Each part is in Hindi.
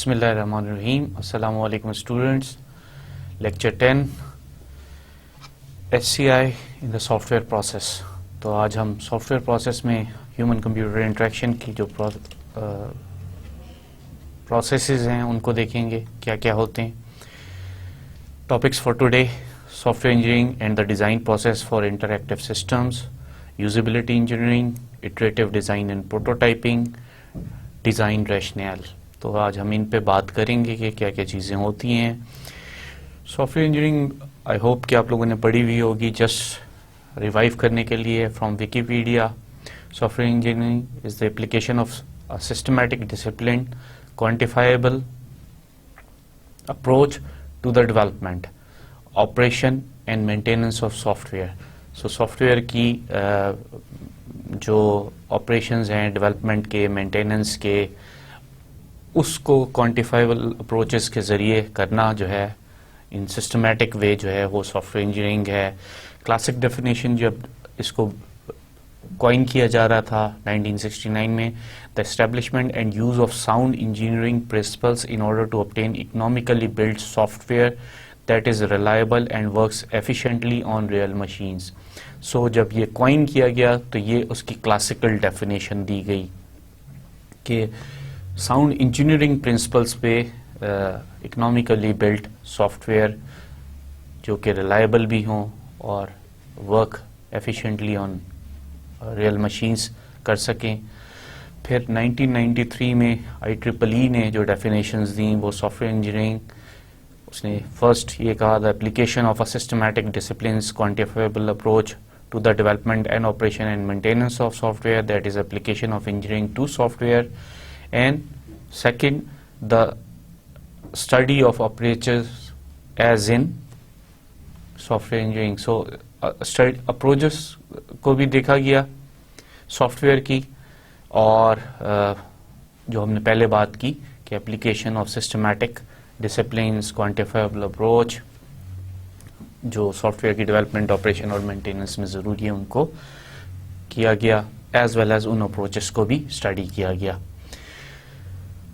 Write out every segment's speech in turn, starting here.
बिस्मिल्लाहिर्रहमानिर्रहीम। अस्सलामु अलैकुम students. Lecture 10 SCI in the software process. तो आज हम सॉफ्टवेयर प्रोसेस में ह्यूमन कंप्यूटर इंटरेक्शन की जो प्रोसेसेस हैं उनको देखेंगे, क्या क्या होते हैं। Topics for today: software engineering and the design process for interactive systems, usability engineering, iterative design and prototyping, design rational. तो आज हम इन पे बात करेंगे कि क्या क्या चीज़ें होती हैं। सॉफ्टवेयर इंजीनियरिंग आई होप कि आप लोगों ने पढ़ी हुई होगी। जस्ट रिवाइव करने के लिए from Wikipedia, software engineering is the application of a systematic discipline quantifiable approach to the development, operation and maintenance of software. So software की जो ऑपरेशंस हैं, डेवलपमेंट के, मेंटेनेंस के, उसको क्वांटिफाइबल अप्रोचेस के ज़रिए करना जो है, इन सिस्टमैटिक वे जो है, वो सॉफ्टवेयर इंजीनियरिंग है। क्लासिक डेफिनेशन जब इसको कॉइन किया जा रहा था 1969 में, the establishment and use of sound engineering principles in order to obtain economically build software that is reliable and works efficiently on real machines. So जब ये कॉइन किया गया तो ये उसकी क्लासिकल डेफिनेशन दी गई कि साउंड इंजीनियरिंग प्रिंसिपल्स पे इकोनॉमिकली बिल्ट सॉफ्टवेयर जो कि रिलायबल भी हों और work efficiently on real machines कर सकें। फिर 1993 में IEEE ने जो डेफिनेशंस दी वो सॉफ्टवेयर इंजीनियरिंग, उसने फर्स्ट ये कहा, the application of a systematic disciplines quantifiable approach to the development and operation and maintenance of software, that is application of engineering to software. And second, the study of operators as in software engineering. So study approaches को भी देखा गया सॉफ्टवेयर की, और जो हमने पहले बात की कि application of systematic disciplines quantifiable approach जो सॉफ्टवेयर की डेवलपमेंट, ऑपरेशन और मेंटेनेंस में ज़रूरी है, उनको किया गया, एज वेल एज उन अप्रोचेस को भी स्टडी किया गया।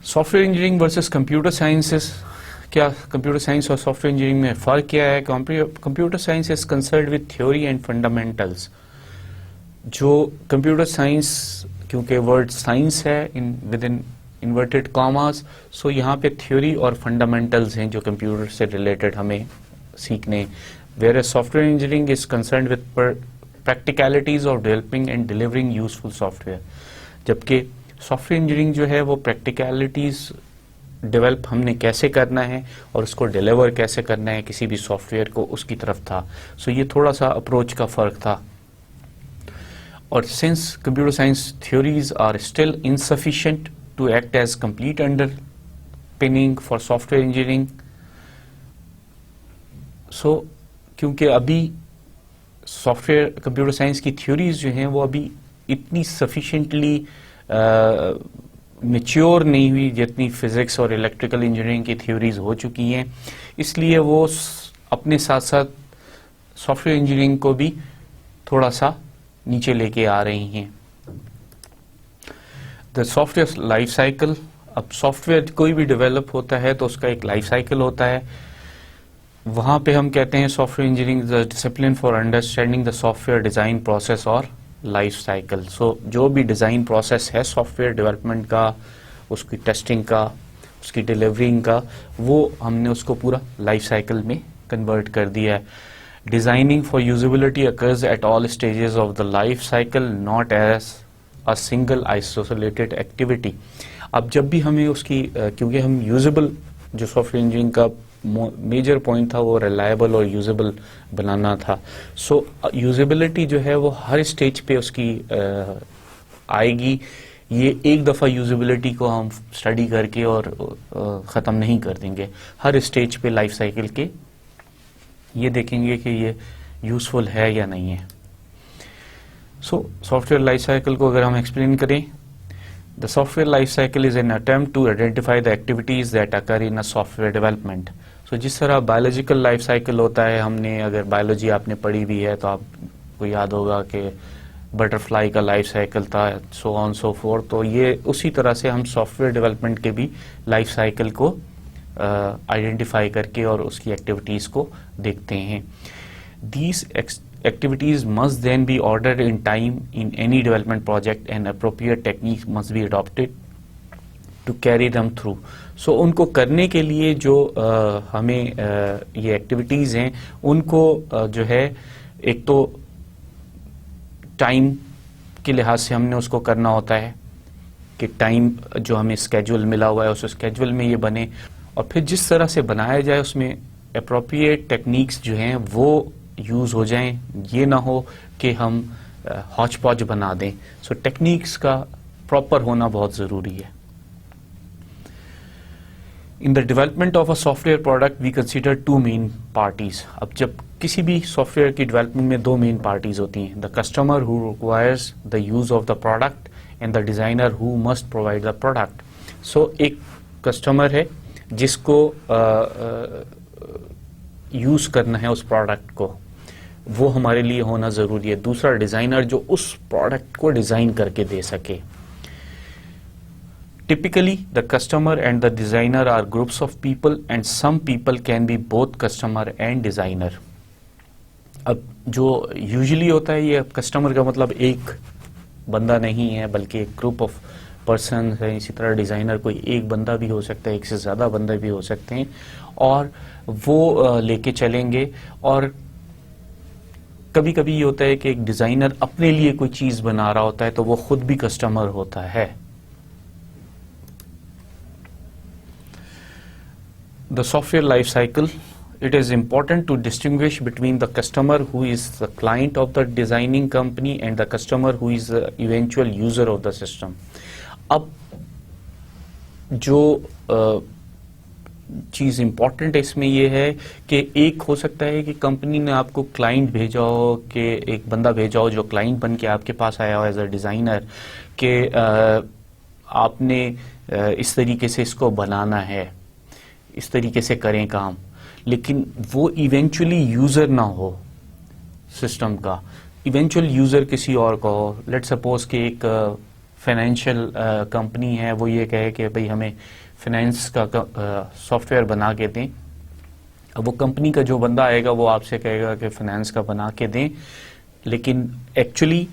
Software engineering versus computer sciences. क्या कंप्यूटर साइंस और सॉफ्टवेयर इंजीनियरिंग में फ़र्क क्या है? Computer science is concerned with theory and fundamentals. जो कंप्यूटर साइंस, क्योंकि वर्ड साइंस है विद इन इन्वर्टेड कॉमास, सो यहाँ पे थ्योरी और फंडामेंटल्स हैं जो कंप्यूटर से रिलेटेड हमें सीखने। Whereas software engineering is concerned with practicalities of developing and delivering useful software, जबकि सॉफ्टवेयर इंजीनियरिंग जो है वो प्रैक्टिकलिटीज डेवलप हमने कैसे करना है और उसको डिलीवर कैसे करना है किसी भी सॉफ्टवेयर को, उसकी तरफ था। सो ये थोड़ा सा अप्रोच का फ़र्क था। और since computer science theories are still insufficient to act as complete underpinning for software engineering, क्योंकि अभी सॉफ्टवेयर कंप्यूटर साइंस की थ्योरीज जो हैं वो अभी इतनी सफिशिएंटली मैच्योर नहीं हुई जितनी फिजिक्स और इलेक्ट्रिकल इंजीनियरिंग की थ्योरीज हो चुकी हैं, इसलिए वो अपने साथ साथ सॉफ्टवेयर इंजीनियरिंग को भी थोड़ा सा नीचे लेके आ रही हैं। The software life cycle. अब सॉफ्टवेयर कोई भी डेवलप होता है तो उसका एक लाइफ साइकिल होता है। वहाँ पे हम कहते हैं software engineering the discipline for understanding the software design process और लाइफ साइकिल। सो जो भी डिज़ाइन प्रोसेस है सॉफ्टवेयर डेवलपमेंट का, उसकी टेस्टिंग का, उसकी डिलीवरिंग का, वो हमने उसको पूरा लाइफ साइकिल में कन्वर्ट कर दिया है। Designing for usability occurs at all stages of the life cycle, not as a single isolated activity. अब जब भी हमें उसकी क्योंकि हम यूजेबल, जो सॉफ्टवेयर इंजीनियरिंग का मेजर पॉइंट था वो रिलायबल और यूजेबल बनाना था। सो यूजेबिलिटी जो है वो हर स्टेज पे उसकी आएगी। ये एक दफ़ा यूजेबिलिटी को हम स्टडी करके और ख़त्म नहीं कर देंगे। हर स्टेज पे लाइफ साइकिल के ये देखेंगे कि ये यूज़फुल है या नहीं है। सो सॉफ्टवेयर लाइफ साइकिल को अगर हम एक्सप्लेन करें, the software life cycle is an attempt to identify the activities that occur in a software development. So जिस तरह बायोलॉजिकल लाइफ साइकिल होता है, हमने अगर बायोलॉजी आपने पढ़ी भी है तो आपको याद होगा कि बटरफ्लाई का लाइफ साइकिल था, सो ऑन सो फोर्थ। तो ये उसी तरह से हम सॉफ्टवेयर डेवलपमेंट के भी लाइफ साइकिल को आइडेंटिफाई करके और उसकी एक्टिविटीज़ को देखते हैं। These activities must then be ordered in time in any development project and appropriate techniques must be adopted to carry them through. So उनको करने के लिए जो हमें ये एक्टिविटीज़ हैं उनको जो है एक तो टाइम के लिहाज से हमने उसको करना होता है कि टाइम जो हमें स्केड्यूल मिला हुआ है उस स्केड्यूल में ये बने, और फिर जिस तरह से बनाया जाए उसमें अप्रोप्रिएट टेक्निक्स जो हैं वो यूज़ हो जाएं, ये ना हो कि हम हौच पौच बना दें। सो टेक्निक्स का प्रॉपर होना बहुत ज़रूरी है। In the development of a software product we consider two main parties. अब जब किसी भी सॉफ्टवेयर की डेवलपमेंट में दो मेन पार्टीज होती हैं, the customer who requires the use of the product and the designer who must provide the product. So एक कस्टमर है जिसको यूज़ करना है उस प्रोडक्ट को, वो हमारे लिए होना ज़रूरी है। दूसरा डिज़ाइनर जो उस प्रोडक्ट को डिज़ाइन करके दे सके। Typically, the customer and the designer are groups of people and some people can be both customer and designer. अब जो यूजुअली होता है ये कस्टमर का मतलब एक बंदा नहीं है बल्कि एक ग्रुप ऑफ पर्सन है। इसी तरह डिज़ाइनर कोई एक बंदा भी हो सकता है, एक से ज़्यादा बंदे भी हो सकते हैं, और वो लेके चलेंगे। और कभी कभी ये होता है कि एक डिज़ाइनर अपने लिए कोई चीज़ बना रहा होता है तो वो खुद भी कस्टमर होता है। The software life cycle, it is important to distinguish between the customer who is the client of the designing company and the customer who is the eventual user of the system. अब जो चीज़ इम्पॉर्टेंट इसमें ये है कि एक हो सकता है कि कंपनी ने आपको क्लाइंट भेजा हो, कि एक बंदा भेजा हो जो क्लाइंट बन के आपके पास आया हो एज अ डिज़ाइनर, कि आपने इस तरीके से इसको बनाना है, इस तरीके से करें काम, लेकिन वो इवेंचुअली यूज़र ना हो सिस्टम का, इवेंचुअल यूज़र किसी और का हो। लेट सपोज कि एक फाइनेंशियल कंपनी है, वो ये कहे कि भाई हमें फाइनेंस का सॉफ्टवेयर बना के दें। अब वो कंपनी का जो बंदा आएगा वो आपसे कहेगा कि फाइनेंस का बना के दें, लेकिन एक्चुअली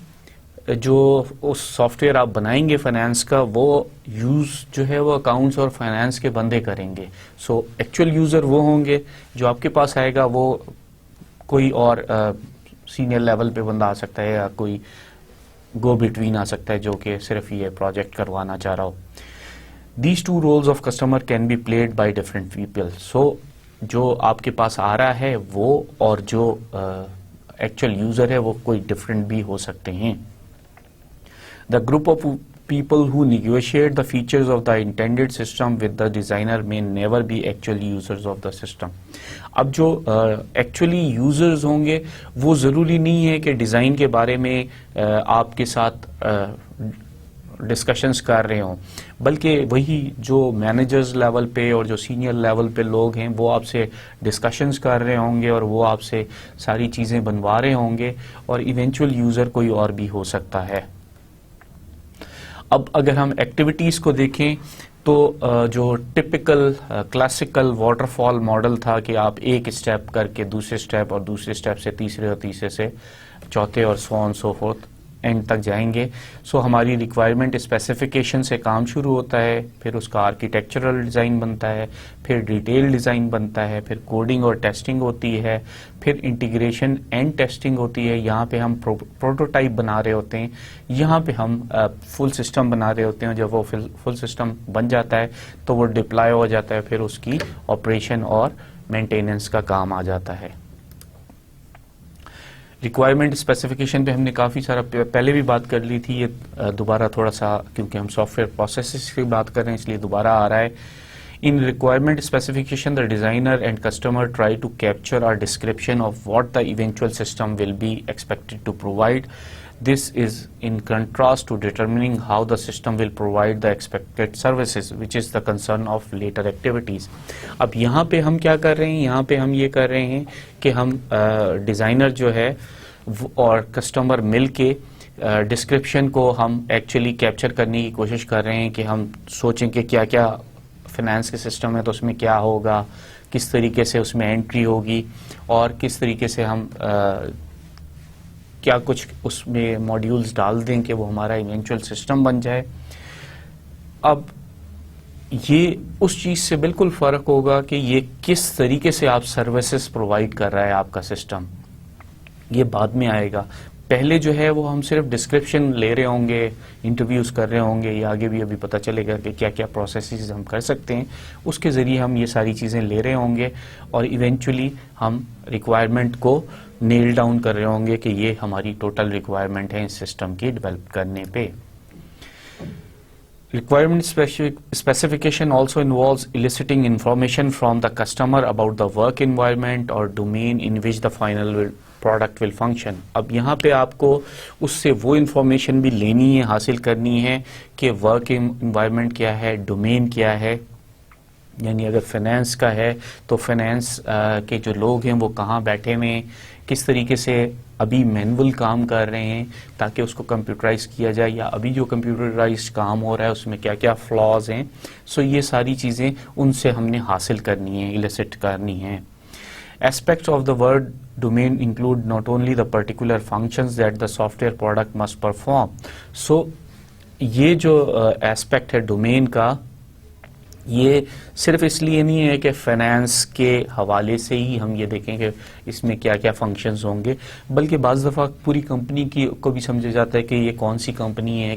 जो उस सॉफ्टवेयर आप बनाएंगे फाइनेंस का, वो यूज़ जो है वो अकाउंट्स और फाइनेंस के बंदे करेंगे। सो एक्चुअल यूज़र वो होंगे, जो आपके पास आएगा वो कोई और सीनियर लेवल पे बंदा आ सकता है या कोई गो बिटवीन आ सकता है जो कि सिर्फ ये प्रोजेक्ट करवाना चाह रहा हो। These two roles of customer can be played by different people. So जो आपके पास आ रहा है वो और जो एक्चुअल यूज़र है वो कोई डिफरेंट भी हो सकते हैं। The group of people who negotiate the features of the intended system with the designer may never be actual users of the system. अब जो actually users होंगे वो ज़रूरी नहीं है कि डिज़ाइन के बारे में आपके साथ डिस्कशंस कर रहे हों, बल्कि वही जो मैनेजर्स लेवल पे और जो सीनियर लेवल पे लोग हैं वो आपसे डिस्कशंस कर रहे होंगे और वो आपसे सारी चीज़ें बनवा रहे होंगे, और इवेंचुअल यूज़र कोई और भी हो सकता है। अब अगर हम एक्टिविटीज़ को देखें तो जो टिपिकल क्लासिकल वाटरफॉल मॉडल था कि आप एक स्टेप करके दूसरे स्टेप और दूसरे स्टेप से तीसरे और तीसरे से चौथे और so on so fourth and तक जाएंगे। सो हमारी रिक्वायरमेंट स्पेसिफिकेशन से काम शुरू होता है, फिर उसका आर्किटेक्चरल डिज़ाइन बनता है, फिर डिटेल डिज़ाइन बनता है, फिर कोडिंग और टेस्टिंग होती है, फिर इंटीग्रेशन एंड टेस्टिंग होती है। यहाँ पे हम प्रोटोटाइप बना रहे होते हैं, यहाँ पे हम फुल सिस्टम बना रहे होते हैं। जब वो फुल सिस्टम बन जाता है तो वो डिप्लॉय हो जाता है, फिर उसकी ऑपरेशन और मेंटेनेंस का काम आ जाता है। रिक्वायरमेंट स्पेसिफिकेशन पे हमने काफ़ी सारा पहले भी बात कर ली थी, ये दोबारा थोड़ा सा क्योंकि हम सॉफ्टवेयर प्रोसेसेस की बात कर रहे हैं इसलिए दोबारा आ रहा है। In requirement specification the designer and customer try to capture are description of what the eventual system will be expected to provide. This is in contrast to determining how the system will provide the expected services, which is the concern of later activities. अब यहाँ पे हम क्या कर रहे हैं, यहाँ पे हम ये कर रहे हैं कि हम डिज़ाइनर जो है और कस्टमर मिल के डिस्क्रिप्शन को हम एक्चुअली कैप्चर करने की कोशिश कर रहे हैं कि हम सोचें कि क्या क्या फाइनेंस के सिस्टम है तो उसमें क्या होगा, किस तरीके से उसमें एंट्री होगी और किस तरीके से हम क्या कुछ उसमें मॉड्यूल्स डाल दें कि वो हमारा इवेंचुअल सिस्टम बन जाए। अब ये उस चीज़ से बिल्कुल फ़र्क होगा कि ये किस तरीके से आप सर्विसेज प्रोवाइड कर रहा है आपका सिस्टम, ये बाद में आएगा। पहले जो है वो हम सिर्फ डिस्क्रिप्शन ले रहे होंगे, इंटरव्यूज़ कर रहे होंगे, या आगे भी अभी पता चलेगा कि क्या क्या प्रोसेसेस हम कर सकते हैं, उसके ज़रिए हम ये सारी चीज़ें ले रहे होंगे और इवेंचुअली हम रिक्वायरमेंट को नेल डाउन कर रहे होंगे कि ये हमारी टोटल रिक्वायरमेंट है इस सिस्टम की डेवलप करने पे। Requirement specification also involves eliciting information from the customer about the work environment or domain in which the final product will function। अब यहाँ पे आपको उससे वो इंफॉर्मेशन भी लेनी है, हासिल करनी है कि वर्क environment क्या है, डोमेन क्या है। यानी अगर फाइनेंस का है तो फाइनेंस के जो लोग हैं वो कहाँ बैठे हुए हैं, किस तरीके से अभी मैनुअल काम कर रहे हैं ताकि उसको कंप्यूटराइज किया जाए, या अभी जो कंप्यूटराइज काम हो रहा है उसमें क्या क्या फ्लॉज हैं। सो ये सारी चीज़ें उनसे हमने हासिल करनी है, इलिसिट करनी है। Aspects of the word domain include not only the particular functions that the software product must perform। So ये जो एस्पेक्ट है डोमेन का, ये सिर्फ इसलिए नहीं है कि फाइनेंस के हवाले से ही हम ये देखें कि इसमें क्या क्या फंक्शंस होंगे, बल्कि बाज़ दफ़ा पूरी कंपनी की को भी समझा जाता है कि ये कौन सी कंपनी है,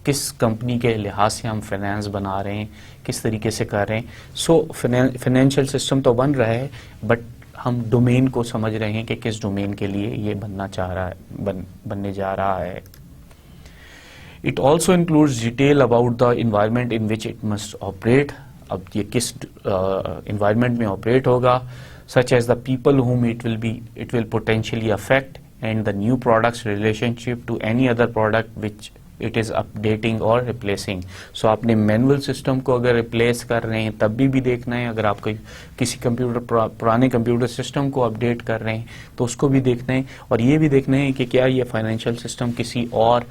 किस कंपनी के लिहाज से हम फाइनेंस बना रहे हैं, किस तरीके से कर रहे हैं। सो फाइनेंशियल सिस्टम तो बन रहा है, बट हम डोमेन को समझ रहे हैं कि किस डोमेन के लिए ये बनने जा रहा है। It also includes detail about the environment in which it must operate। अब ये किस environment में operate होगा, such as the people whom it will potentially affect and the new product's relationship to any other product which it is updating or replacing। So आपने मैनुअल सिस्टम को अगर रिप्लेस कर रहे हैं तब भी देखना है, अगर आप किसी पुराने कंप्यूटर सिस्टम को अपडेट कर रहे हैं तो उसको भी देखना है, और ये भी देखना है कि क्या ये फाइनेंशियल सिस्टम किसी और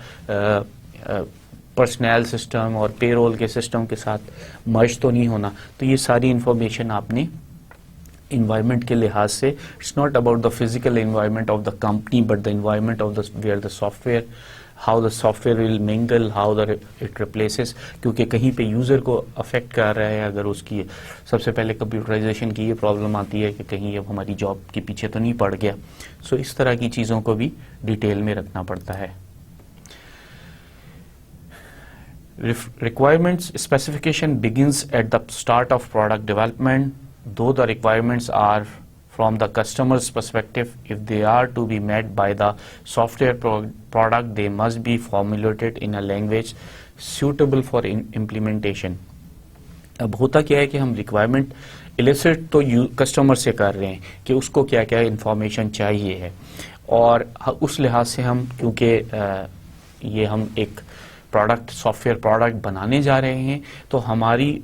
पर्सनल सिस्टम और पेरोल के सिस्टम के साथ मर्ज तो नहीं होना। तो ये सारी इंफॉर्मेशन आपने इन्वायरमेंट के लिहाज से, it's not about the physical environment of the company but the environment of the where the software, how the software will mingle, how the it replaces, क्योंकि कहीं पे यूज़र को अफेक्ट कर रहा है। अगर उसकी सबसे पहले कंप्यूटराइजेशन की ये प्रॉब्लम आती है कि कहीं अब हमारी जॉब के पीछे तो नहीं पड़ गया। सो इस तरह की चीज़ों को भी डिटेल में रखना पड़ता है। Requirements specification begins at the start of product development, though the requirements are from the customer's perspective. If they are to be met by the software product, they must be formulated in a language suitable for implementation। अब होता क्या है कि हम रिक्वायरमेंट इलिसिट तो कस्टमर से कर रहे हैं कि उसको क्या क्या इंफॉर्मेशन चाहिए है, और उस लिहाज से हम क्योंकि ये हम एक सॉफ्टवेयर प्रोडक्ट बनाने जा रहे हैं, तो हमारी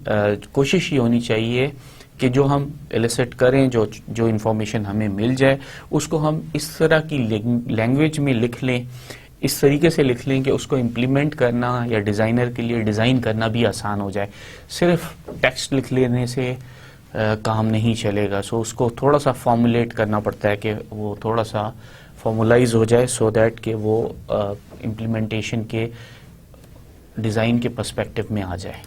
कोशिश ये होनी चाहिए कि जो हम इलिसिट करें, जो इंफॉर्मेशन हमें मिल जाए, उसको हम इस तरह की लैंग्वेज में लिख लें, इस तरीके से लिख लें कि उसको इम्प्लीमेंट करना या डिज़ाइनर के लिए डिज़ाइन करना भी आसान हो जाए। सिर्फ टेक्स्ट लिख लेने से काम नहीं चलेगा। सो उसको थोड़ा सा फॉर्मुलेट करना पड़ता है कि वो थोड़ा सा फॉर्मुलाइज हो जाए, सो दैट कि वो इम्प्लीमेंटेशन के डिज़ाइन के पर्सपेक्टिव में आ जाए।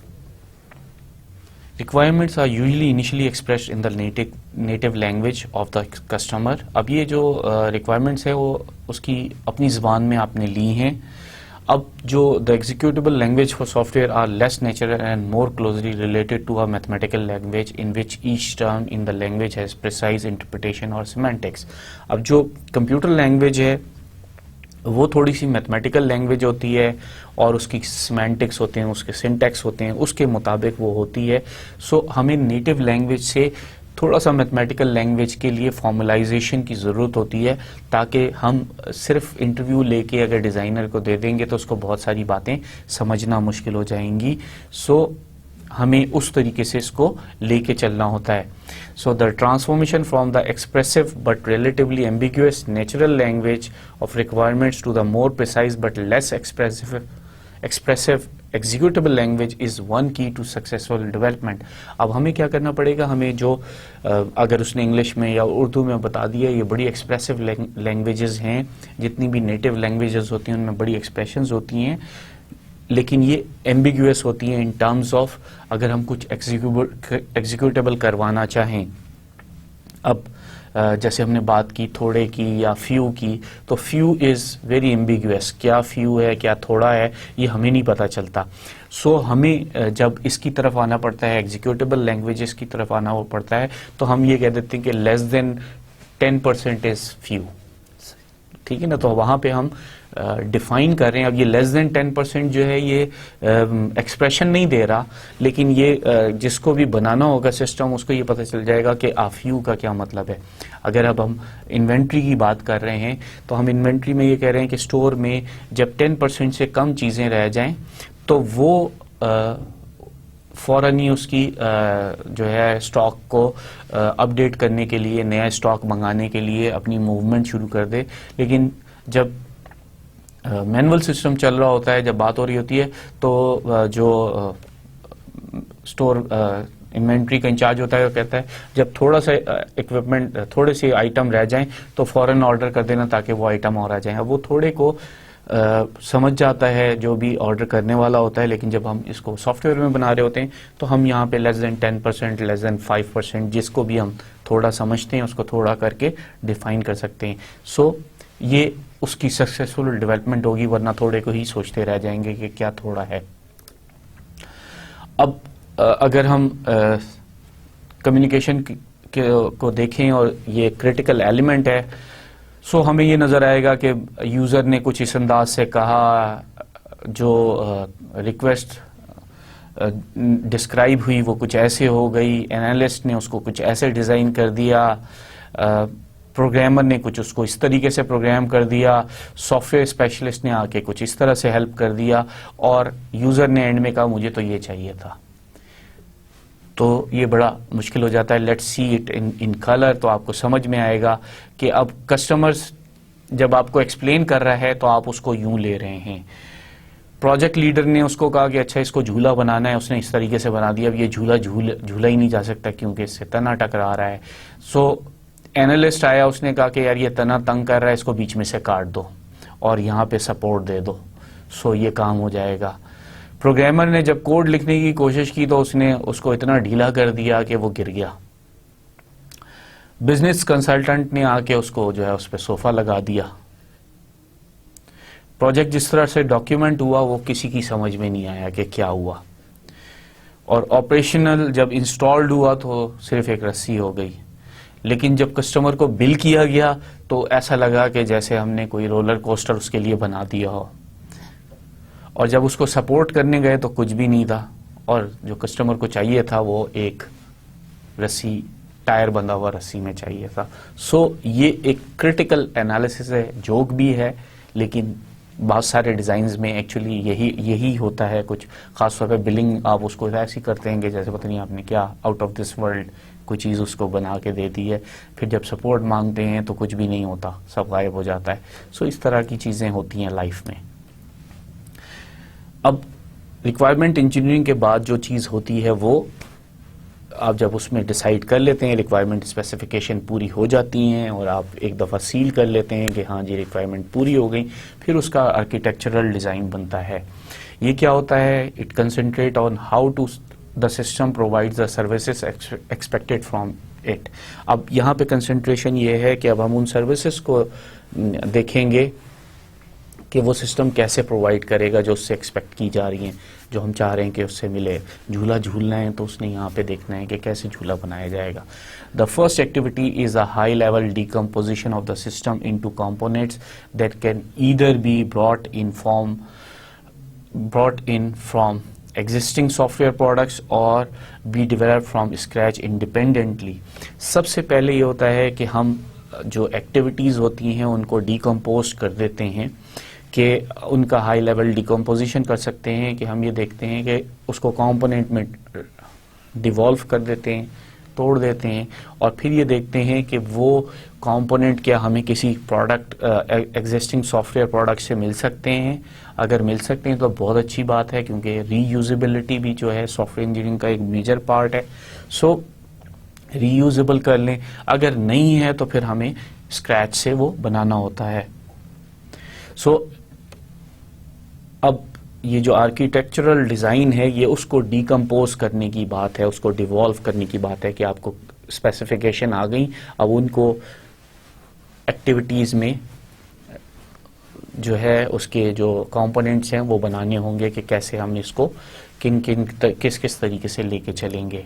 Requirements are usually initially expressed in the native language of the customer। अब ये जो requirements है वो उसकी अपनी ज़बान में आपने ली हैं। अब जो the executable language for software are less natural and more closely related to a mathematical language in which each term in the language has precise interpretation or semantics। अब जो computer language है वो थोड़ी सी मैथमेटिकल लैंग्वेज होती है और उसकी सिमेंटिक्स होते हैं, उसके सिंटैक्स होते हैं, उसके मुताबिक वो होती है। सो हमें नेटिव लैंग्वेज से थोड़ा सा मैथमेटिकल लैंग्वेज के लिए फॉर्मलाइजेशन की ज़रूरत होती है, ताकि हम सिर्फ इंटरव्यू लेके अगर डिज़ाइनर को दे देंगे तो उसको बहुत सारी बातें समझना मुश्किल हो जाएंगी। सो हमें उस तरीके से इसको लेके चलना होता है. So the transformation from the expressive but relatively ambiguous natural language of requirements to the more precise but less expressive executable language is one key to successful development. अब हमें क्या करना पड़ेगा, हमें जो अगर उसने इंग्लिश में या उर्दू में बता दिया ये बड़ी एक्सप्रेसिव लैंग्वेजेस हैं, जितनी भी नेटिव लैंग्वेजेस होती हैं उनमें बड़ी एक्सप्रेशंस होती हैं, लेकिन ये एम्बिग्यूअस होती हैं इन टर्म्स ऑफ अगर हम कुछ एग्जीक्यूटेबल करवाना चाहें. अब जैसे हमने बात की थोड़े की या फ्यू की, तो फ्यू इज़ वेरी एम्बिग्यूअस, क्या फ्यू है क्या थोड़ा है ये हमें नहीं पता चलता. सो हमें जब इसकी तरफ आना पड़ता है, एग्जीक्यूटेबल लैंग्वेजेस की तरफ आना पड़ता है, तो हम ये कह देते हैं कि लेस देन 10% इज़ फ्यू. ठीक है ना, तो वहाँ पे हम डिफाइन कर रहे हैं. अब ये लेस देन 10% जो है ये एक्सप्रेशन नहीं दे रहा, लेकिन ये जिसको भी बनाना होगा सिस्टम उसको ये पता चल जाएगा कि फ्यू का क्या मतलब है. अगर अब हम इन्वेंट्री की बात कर रहे हैं तो हम इन्वेंट्री में ये कह रहे हैं कि स्टोर में जब 10% से कम चीज़ें रह जाएं तो वो फ़ौरन ही उसकी जो है स्टॉक को अपडेट करने के लिए, नया स्टॉक मंगाने के लिए अपनी मूवमेंट शुरू कर दे. लेकिन जब मैनुअल सिस्टम चल रहा होता है, जब बात हो रही होती है, तो जो स्टोर इन्वेंट्री का इंचार्ज होता है वो कहता है जब थोड़ा सा इक्विपमेंट, थोड़े से आइटम रह जाएं तो फ़ौरन ऑर्डर कर देना ताकि वो आइटम और आ जाएं. अब वो थोड़े को समझ जाता है जो भी ऑर्डर करने वाला होता है, लेकिन जब हम इसको सॉफ्टवेयर में बना रहे होते हैं तो हम यहाँ पे लेस देन 10%, लेस देन 5%, जिसको भी हम थोड़ा समझते हैं उसको थोड़ा करके डिफाइन कर सकते हैं. सो ये उसकी सक्सेसफुल डेवलपमेंट होगी, वरना थोड़े को ही सोचते रह जाएंगे कि क्या थोड़ा है. अब अगर हम कम्युनिकेशन को देखें और ये क्रिटिकल एलिमेंट है, सो हमें ये नज़र आएगा कि यूज़र ने कुछ इस अंदाज से कहा, जो रिक्वेस्ट डिस्क्राइब हुई वो कुछ ऐसे हो गई, एनालिस्ट ने उसको कुछ ऐसे डिज़ाइन कर दिया, प्रोग्रामर ने कुछ उसको इस तरीके से प्रोग्राम कर दिया, सॉफ्टवेयर स्पेशलिस्ट ने आके कुछ इस तरह से हेल्प कर दिया, और यूज़र ने एंड में कहा मुझे तो ये चाहिए था. तो ये बड़ा मुश्किल हो जाता है. Let's see it in colour, तो आपको समझ में आएगा कि अब कस्टमर्स जब आपको एक्सप्लेन कर रहा है तो आप उसको यूं ले रहे हैं. प्रोजेक्ट लीडर ने उसको कहा कि अच्छा इसको झूला बनाना है, उसने इस तरीके से बना दिया. अब ये झूला ही नहीं जा सकता क्योंकि इससे तना टकरा रहा है. सो एनालिस्ट आया, उसने कहा कि यार ये तना तंग कर रहा है, इसको बीच में से काट दो और यहाँ पे सपोर्ट दे दो, सो ये काम हो जाएगा. प्रोग्रामर ने जब कोड लिखने की कोशिश की तो उसने उसको इतना ढीला कर दिया कि वो गिर गया. बिजनेस कंसल्टेंट ने आके उसको जो है उस पर सोफा लगा दिया. प्रोजेक्ट जिस तरह से डॉक्यूमेंट हुआ वो किसी की समझ में नहीं आया कि क्या हुआ. और ऑपरेशनल जब इंस्टॉल्ड हुआ तो सिर्फ एक रस्सी हो गई. लेकिन जब कस्टमर को बिल किया गया तो ऐसा लगा कि जैसे हमने कोई रोलर कोस्टर उसके लिए बना दिया हो. और जब उसको सपोर्ट करने गए तो कुछ भी नहीं था, और जो कस्टमर को चाहिए था वो एक रस्सी, टायर बंधा हुआ रस्सी में चाहिए था. सो ये एक क्रिटिकल एनालिसिस है, जोक भी है, लेकिन बहुत सारे डिज़ाइंस में एक्चुअली यही होता है. कुछ खासतौर पे बिलिंग आप उसको ऐसी करते हैं कि जैसे पता नहीं आपने क्या आउट ऑफ दिस वर्ल्ड कोई चीज़ उसको बना के दे दी है, फिर जब सपोर्ट मांगते हैं तो कुछ भी नहीं होता, सब गायब हो जाता है. सो इस तरह की चीज़ें होती हैं लाइफ में. अब रिक्वायरमेंट इंजीनियरिंग के बाद जो चीज़ होती है वो आप जब उसमें डिसाइड कर लेते हैं, रिक्वायरमेंट स्पेसिफिकेशन पूरी हो जाती हैं और आप एक दफ़ा सील कर लेते हैं कि हाँ जी रिक्वायरमेंट पूरी हो गई, फिर उसका आर्किटेक्चरल डिज़ाइन बनता है. ये क्या होता है, it concentrate on how to the system provides the services expected from it. अब यहाँ पे कंसंट्रेशन ये है कि अब हम उन सर्विसेज को देखेंगे कि वो सिस्टम कैसे प्रोवाइड करेगा जो उससे एक्सपेक्ट की जा रही हैं, जो हम चाह रहे हैं कि उससे मिले. झूला झूलना है तो उसने यहाँ पे देखना है कि कैसे झूला बनाया जाएगा. The first activity is a high level decomposition of the system into components that can either be brought in from existing software products or be developed from scratch independently. सबसे पहले ये होता है कि हम जो एक्टिविटीज़ होती हैं उनको डिकम्पोज कर देते हैं कि उनका हाई लेवल डिकम्पोजिशन कर सकते हैं, कि हम ये देखते हैं कि उसको कंपोनेंट में डिवॉल्व कर देते हैं, तोड़ देते हैं, और फिर ये देखते हैं कि वो कंपोनेंट क्या हमें किसी प्रोडक्ट एग्जिस्टिंग सॉफ्टवेयर प्रोडक्ट से मिल सकते हैं। अगर मिल सकते हैं तो बहुत अच्छी बात है, क्योंकि रीयूजेबिलिटी भी जो है सॉफ्टवेयर इंजीनियरिंग का एक मेजर पार्ट है। सो रीयूजेबल कर लें, अगर नहीं है तो फिर हमें स्क्रैच से वो बनाना होता है। सो अब ये जो आर्किटेक्चरल डिज़ाइन है ये उसको डीकम्पोज करने की बात है, उसको डिवॉल्व करने की बात है, कि आपको स्पेसिफिकेशन आ गई, अब उनको एक्टिविटीज़ में जो है उसके जो कंपोनेंट्स हैं वो बनाने होंगे, कि कैसे हम इसको किस किस तरीके से लेके चलेंगे।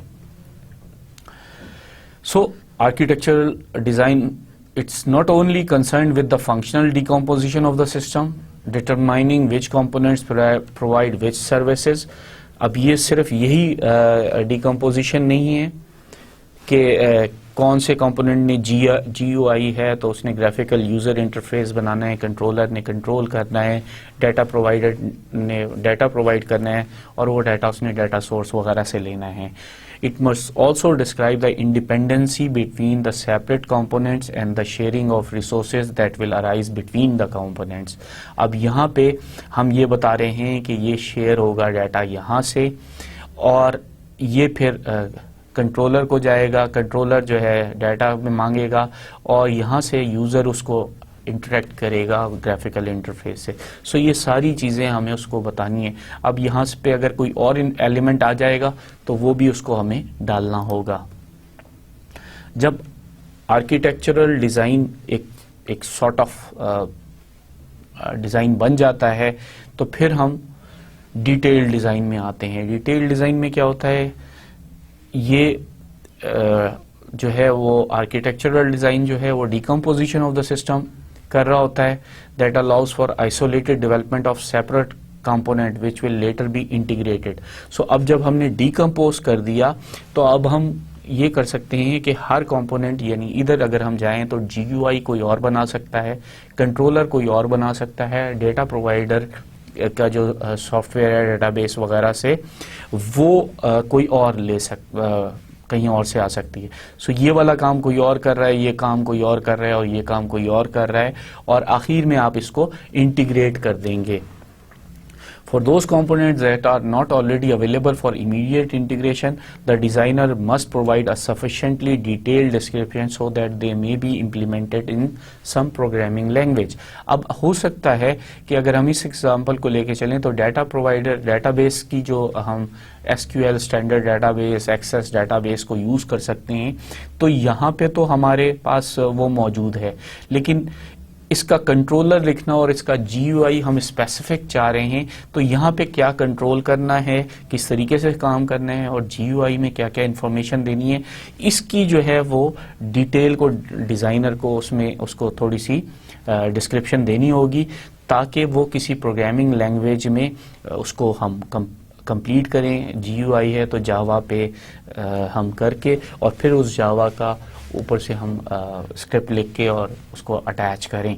So architectural design, it's not only concerned with the functional decomposition of the system, determining which components provide which services। अब ये सिर्फ यही डिकम्पोजिशन नहीं है कि कौन से कंपोनेंट ने GUI है तो उसने ग्राफिकल यूज़र इंटरफेस बनाना है, कंट्रोलर ने कंट्रोल करना है, डाटा प्रोवाइडर ने डाटा प्रोवाइड करना है, और वो डाटा उसने डाटा सोर्स वगैरह से लेना है। It must also describe the independency between the separate components and the sharing of resources that will arise between the components। अब यहाँ पे हम ये बता रहे हैं कि ये शेयर होगा डाटा यहाँ से, और ये फिर कंट्रोलर को जाएगा, कंट्रोलर जो है डाटा में मांगेगा, और यहाँ से यूज़र उसको इंटरेक्ट करेगा ग्राफिकल इंटरफेस से। सो ये सारी चीज़ें हमें उसको बतानी है। अब यहाँ पे अगर कोई और एलिमेंट आ जाएगा तो वो भी उसको हमें डालना होगा। जब आर्किटेक्चरल डिज़ाइन एक सॉर्ट ऑफ डिज़ाइन बन जाता है तो फिर हम डिटेल डिज़ाइन में आते हैं। डिटेल डिज़ाइन में क्या होता है, ये जो है वो आर्किटेक्चरल डिज़ाइन जो है वो डिकम्पोजिशन ऑफ द सिस्टम कर रहा होता है, that allows for isolated development of separate component which will later be integrated. So अब जब हमने डिकम्पोज कर दिया तो अब हम ये कर सकते हैं कि हर कंपोनेंट, यानी इधर अगर हम जाएं तो GUI कोई और बना सकता है, कंट्रोलर कोई और बना सकता है, डेटा प्रोवाइडर का जो सॉफ्टवेयर है डेटाबेस वगैरह से वो कोई और कहीं और से आ सकती है। सो ये वाला काम कोई और कर रहा है, ये काम कोई और कर रहा है, और ये काम कोई और कर रहा है, और आखिर में आप इसको इंटीग्रेट कर देंगे। For those components that are not already available for immediate integration, the designer must provide a sufficiently detailed description so that they may be implemented in some programming language। अब हो सकता है कि अगर हम इस एग्जांपल को लेके चलें तो डाटा प्रोवाइडर डेटाबेस की जो हम SQL standard database, access database को यूज़ कर सकते हैं, तो यहाँ पे तो हमारे पास वो मौजूद है, लेकिन इसका कंट्रोलर लिखना और इसका GUI हम स्पेसिफिक चाह रहे हैं, तो यहाँ पे क्या कंट्रोल करना है, किस तरीके से काम करना है, और GUI में क्या क्या इंफॉर्मेशन देनी है, इसकी जो है वो डिटेल को डिज़ाइनर को उसमें उसको थोड़ी सी डिस्क्रिप्शन देनी होगी, ताकि वो किसी प्रोग्रामिंग लैंग्वेज में उसको हम कंप्लीट करें। GUI है तो जावा पे हम करके, और फिर उस जावा का ऊपर से हम स्क्रिप्ट लिख के और उसको अटैच करें।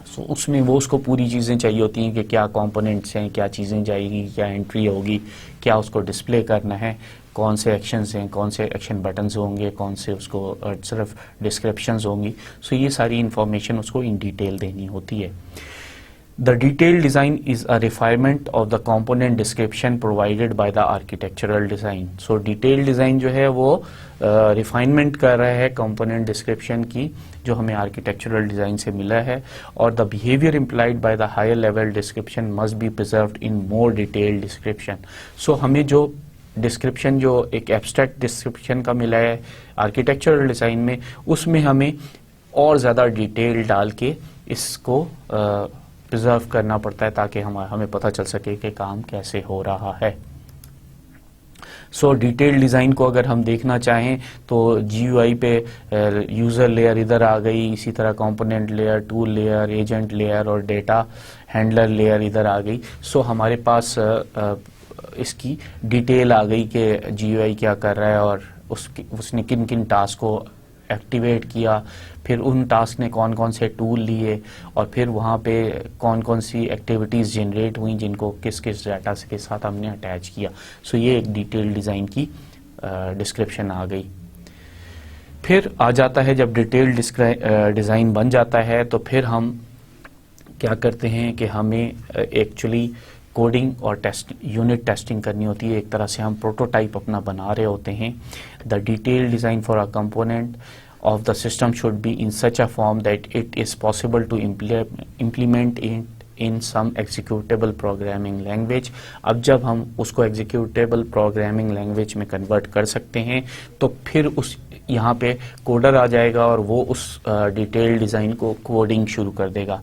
सो उसमें वो उसको पूरी चीज़ें चाहिए होती हैं कि क्या कंपोनेंट्स हैं, क्या चीज़ें जाएगी, क्या एंट्री होगी, क्या उसको डिस्प्ले करना है, कौन से एक्शंस हैं, कौन से एक्शन बटन्स होंगे, कौन से उसको सिर्फ डिस्क्रिप्शंस होंगी। सो ये सारी इंफॉर्मेशन उसको इन डिटेल देनी होती है। The detailed design is a refinement of the component description provided by the architectural design। So detailed design जो है वो refinement कर रहा है component description की, जो हमें architectural design से मिला है, और the behavior implied by the higher level description must be preserved in more detailed description। So हमें जो डिस्क्रिप्शन जो एक एब्स्ट्रैक्ट डिस्क्रिप्शन का मिला है आर्किटेक्चरल डिज़ाइन में, उसमें हमें और ज़्यादा डिटेल डाल के इसको प्रिजर्व करना पड़ता है, ताकि हमें पता चल सके कि काम कैसे हो रहा है। सो डिटेल डिज़ाइन को अगर हम देखना चाहें तो GUI पे यूज़र लेयर इधर आ गई, इसी तरह component layer, tool layer, agent layer और डेटा हैंडलर लेयर इधर आ गई। सो हमारे पास इसकी डिटेल आ गई कि GUI क्या कर रहा है और उसने किन किन टास्क को एक्टिवेट किया, फिर उन टास्क ने कौन कौन से टूल लिए और फिर वहाँ पे कौन कौन सी एक्टिविटीज़ जनरेट हुई जिनको किस किस डाटा के साथ हमने अटैच किया। सो ये एक डिटेल डिज़ाइन की डिस्क्रिप्शन आ गई। फिर आ जाता है जब डिटेल डिज़ाइन बन जाता है तो फिर हम क्या करते हैं कि हमें एक्चुअली कोडिंग और यूनिट टेस्टिंग करनी होती है। एक तरह से हम प्रोटोटाइप अपना बना रहे होते हैं। The detail design for a component of the system should be in such a form that it is possible to implement it in some executable programming language। अब जब हम उसको executable programming language में convert कर सकते हैं तो फिर उस यहाँ पे कोडर आ जाएगा और वो उस डिटेल डिज़ाइन को कोडिंग शुरू कर देगा।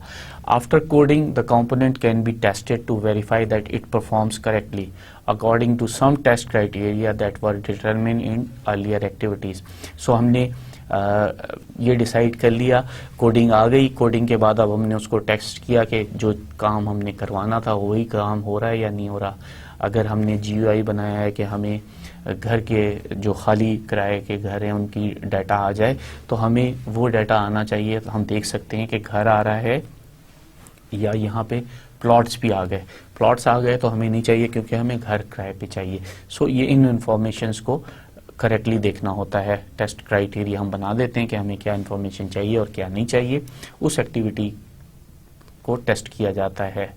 After coding the component can be tested to verify that it performs correctly according to some test criteria that were determine in earlier activities. So हमने ये डिसाइड कर लिया, कोडिंग आ गई, कोडिंग के बाद अब हमने उसको टेस्ट किया कि जो काम हमने करवाना था वही काम हो रहा है या नहीं हो रहा। अगर हमने GUI बनाया है कि हमें घर के जो खाली किराए के घर हैं उनकी डाटा आ जाए तो हमें वो डाटा आना चाहिए। तो हम देख सकते हैं कि घर आ रहा है या यहाँ पे प्लॉट्स भी आ गए। प्लॉट्स आ गए तो हमें नहीं चाहिए क्योंकि हमें घर किराए पे चाहिए। सो ये इन इंफॉर्मेशंस को करेक्टली देखना होता है। टेस्ट क्राइटेरिया हम बना देते हैं कि हमें क्या इन्फॉर्मेशन चाहिए और क्या नहीं चाहिए, उस एक्टिविटी को टेस्ट किया जाता है।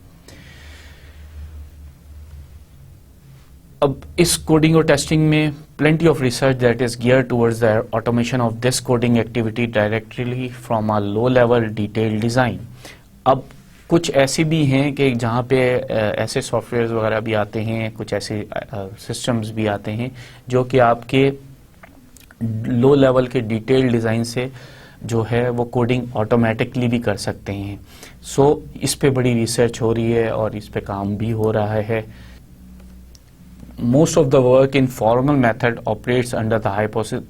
अब इस कोडिंग और टेस्टिंग में plenty of research that is geared towards the automation of this coding activity directly from a low level detailed design। अब कुछ ऐसे भी हैं कि जहाँ पे ऐसे सॉफ्टवेयर वगैरह भी आते हैं, कुछ ऐसे सिस्टम्स भी आते हैं जो कि आपके लो लेवल के डिटेल डिज़ाइन से जो है वो कोडिंग ऑटोमेटिकली भी कर सकते हैं। सो इस पे बड़ी रिसर्च हो रही है और इस पे काम भी हो रहा है। Most of the work in formal method operates under the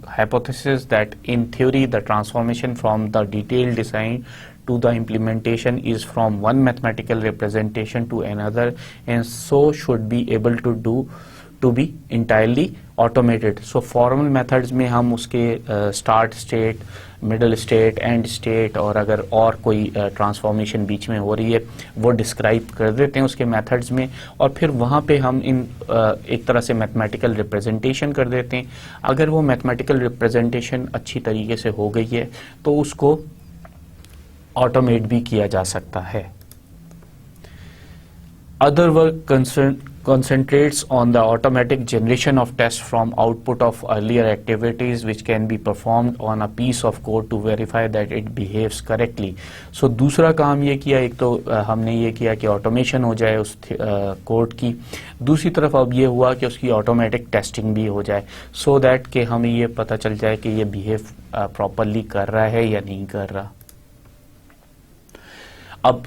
hypothesis that in theory the transformation from the detailed design to the implementation is from one mathematical representation to another and so should be able to be entirely automated। So formal methods में हम उसके start state, middle state, end state और अगर और कोई ट्रांसफॉर्मेशन बीच में हो रही है वो डिस्क्राइब कर देते हैं उसके मेथड्स में और फिर वहाँ पे हम इन एक तरह से मैथमेटिकल रिप्रेजेंटेशन कर देते हैं। अगर वो मैथमेटिकल रिप्रेजेंटेशन अच्छी तरीके से हो गई है तो उसको ऑटोमेट भी किया जा सकता है। Other work concentrates on the automatic generation of tests from output of earlier activities which can be performed on a piece of code to verify that it behaves correctly। So दूसरा काम ये किया, एक तो हमने ये किया कि ऑटोमेशन हो जाए उस कोड की, दूसरी तरफ अब ये हुआ कि उसकी ऑटोमेटिक टेस्टिंग भी हो जाए सो दैट कि हमें ये पता चल जाए कि ये बिहेव प्रॉपरली कर रहा है या नहीं कर रहा। अब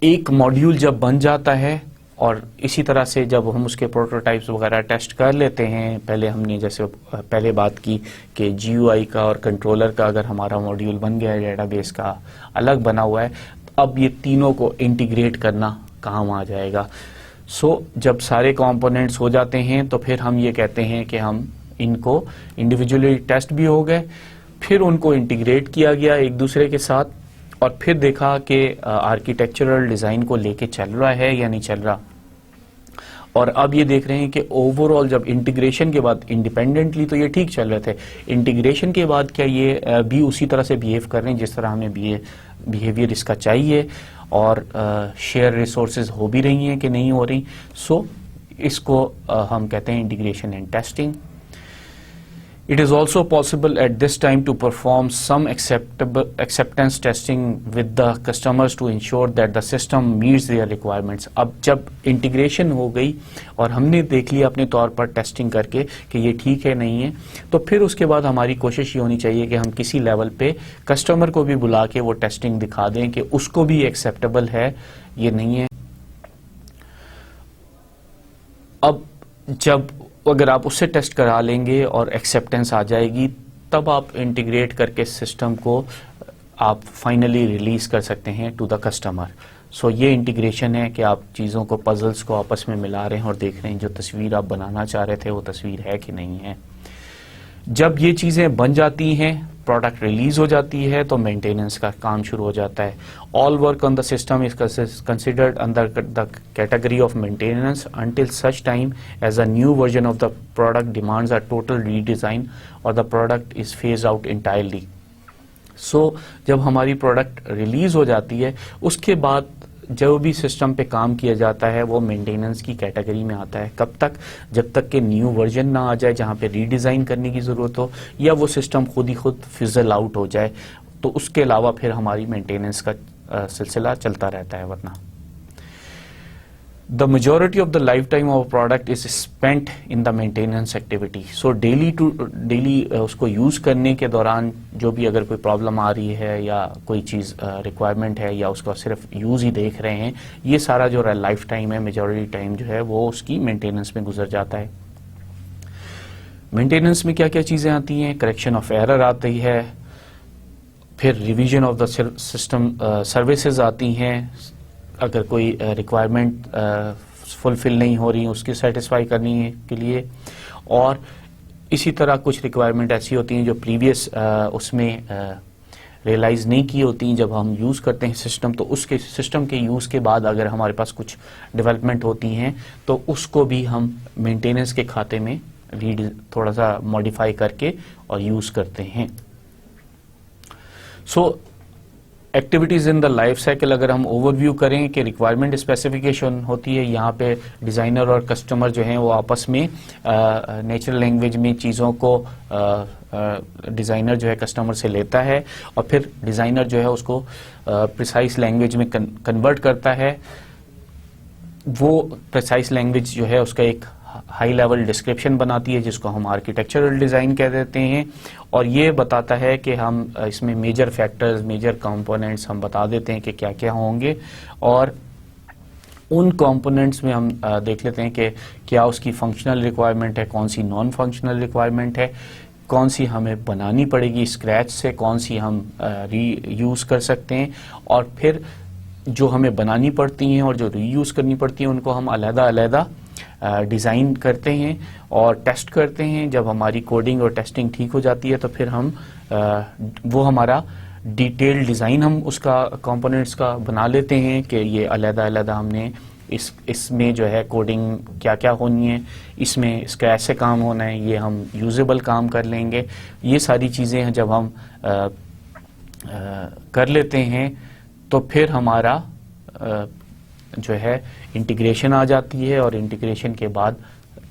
एक मॉड्यूल जब बन जाता है और इसी तरह से जब हम उसके प्रोटोटाइप्स वगैरह टेस्ट कर लेते हैं, पहले हमने जैसे पहले बात की कि GUI का और कंट्रोलर का अगर हमारा मॉड्यूल बन गया है, डेटाबेस का अलग बना हुआ है, अब ये तीनों को इंटीग्रेट करना काम आ जाएगा। सो जब सारे कंपोनेंट्स हो जाते हैं तो फिर हम ये कहते हैं कि हम इनको इंडिविजुअली टेस्ट भी हो गए, फिर उनको इंटीग्रेट किया गया एक दूसरे के साथ और फिर देखा कि आर्किटेक्चरल डिज़ाइन को लेके चल रहा है या नहीं चल रहा। और अब ये देख रहे हैं कि ओवरऑल जब इंटीग्रेशन के बाद इंडिपेंडेंटली तो ये ठीक चल रहे थे, इंटीग्रेशन के बाद क्या ये भी उसी तरह से बिहेव कर रहे हैं जिस तरह हमें बिहेवियर इसका चाहिए और शेयर रिसोर्सेज हो भी रही हैं कि नहीं हो रही। सो इसको हम कहते हैं integration and testing. It is also possible at this time to perform some acceptance testing with the customers to ensure that the system meets their requirements। अब जब इंटीग्रेशन हो गई और हमने देख लिया अपने तौर पर टेस्टिंग करके कि ये ठीक है नहीं है, तो फिर उसके बाद हमारी कोशिश ये होनी चाहिए कि हम किसी लेवल पे कस्टमर को भी बुला के वो टेस्टिंग दिखा दें कि उसको भी एक्सेप्टेबल है ये नहीं है। अब जब अगर आप उससे टेस्ट करा लेंगे और एक्सेप्टेंस आ जाएगी तब आप इंटीग्रेट करके सिस्टम को आप फाइनली रिलीज कर सकते हैं टू द कस्टमर। सो ये इंटीग्रेशन है कि आप चीज़ों को, पजल्स को आपस में मिला रहे हैं और देख रहे हैं जो तस्वीर आप बनाना चाह रहे थे वो तस्वीर है कि नहीं है। जब ये चीज़ें बन जाती हैं प्रोडक्ट रिलीज हो जाती है तो मेंटेनेंस का काम शुरू हो जाता है. All work on the system is considered under the category of maintenance until such time as a new version of the product demands a total redesign or the product is phase out entirely. So जब हमारी प्रोडक्ट रिलीज हो जाती है उसके बाद जो भी सिस्टम पे काम किया जाता है वो मेंटेनेंस की कैटेगरी में आता है. कब तक? जब तक कि न्यू वर्जन ना आ जाए जहाँ पे रीडिज़ाइन करने की ज़रूरत हो या वो सिस्टम खुद ही खुद फिजल आउट हो जाए, तो उसके अलावा फिर हमारी मेंटेनेंस का सिलसिला चलता रहता है. वरना the majority of the lifetime of a product is spent in the maintenance activity. So daily उसको यूज़ करने के दौरान जो भी अगर कोई प्रॉब्लम आ रही है या कोई चीज़ रिक्वायरमेंट है या उसका सिर्फ यूज़ ही देख रहे हैं, ये सारा जो लाइफ टाइम है, मेजॉरिटी टाइम जो है वो उसकी मेंटेनेंस में गुजर जाता है. मेंटेनेंस में क्या क्या चीज़ें आती हैं? करेक्शन ऑफ एरर आती है, फिर revision of the system services आती हैं, अगर कोई रिक्वायरमेंट फुलफिल नहीं हो रही उसकी सेटिस्फाई करने के लिए, और इसी तरह कुछ रिक्वायरमेंट ऐसी होती हैं जो प्रीवियस उसमें रियलाइज़ नहीं की होती जब हम यूज़ करते हैं सिस्टम, तो उसके सिस्टम के यूज़ के बाद अगर हमारे पास कुछ डेवलपमेंट होती हैं तो उसको भी हम मेंटेनेंस के खाते में थोड़ा सा मॉडिफाई करके और यूज़ करते हैं. So activities in the life cycle अगर हम ओवरव्यू करें कि रिक्वायरमेंट स्पेसिफिकेशन होती है, यहाँ पे डिज़ाइनर और कस्टमर जो हैं वो आपस में नेचुरल लैंग्वेज में चीज़ों को डिज़ाइनर जो है कस्टमर से लेता है और फिर डिज़ाइनर जो है उसको प्रिसाइज लैंग्वेज में कन्वर्ट करता है. वो प्रिसाइज लैंग्वेज जो है उसका एक हाई लेवल डिस्क्रिप्शन बनाती है जिसको हम आर्किटेक्चरल डिज़ाइन कह देते हैं, और ये बताता है कि हम इसमें मेजर फैक्टर्स, मेजर कंपोनेंट्स हम बता देते हैं कि क्या क्या होंगे, और उन कंपोनेंट्स में हम देख लेते हैं कि क्या उसकी फंक्शनल रिक्वायरमेंट है, कौन सी नॉन फंक्शनल रिक्वायरमेंट है, कौन सी हमें बनानी पड़ेगी स्क्रैच से, कौन सी हम रीयूज़ कर सकते हैं, और फिर जो हमें बनानी पड़ती हैं और जो रीयूज़ करनी पड़ती हैं उनको हम अलग-अलग डिज़ाइन करते हैं और टेस्ट करते हैं. जब हमारी कोडिंग और टेस्टिंग ठीक हो जाती है तो फिर हम वो हमारा डिटेल डिज़ाइन हम उसका कंपोनेंट्स का बना लेते हैं कि ये अलग-अलग हमने इसमें जो है कोडिंग क्या क्या होनी है, इसमें इसका ऐसे काम होना है, ये हम यूजेबल काम कर लेंगे. ये सारी चीज़ें जब हम कर लेते हैं तो फिर हमारा जो है इंटीग्रेशन आ जाती है, और इंटीग्रेशन के बाद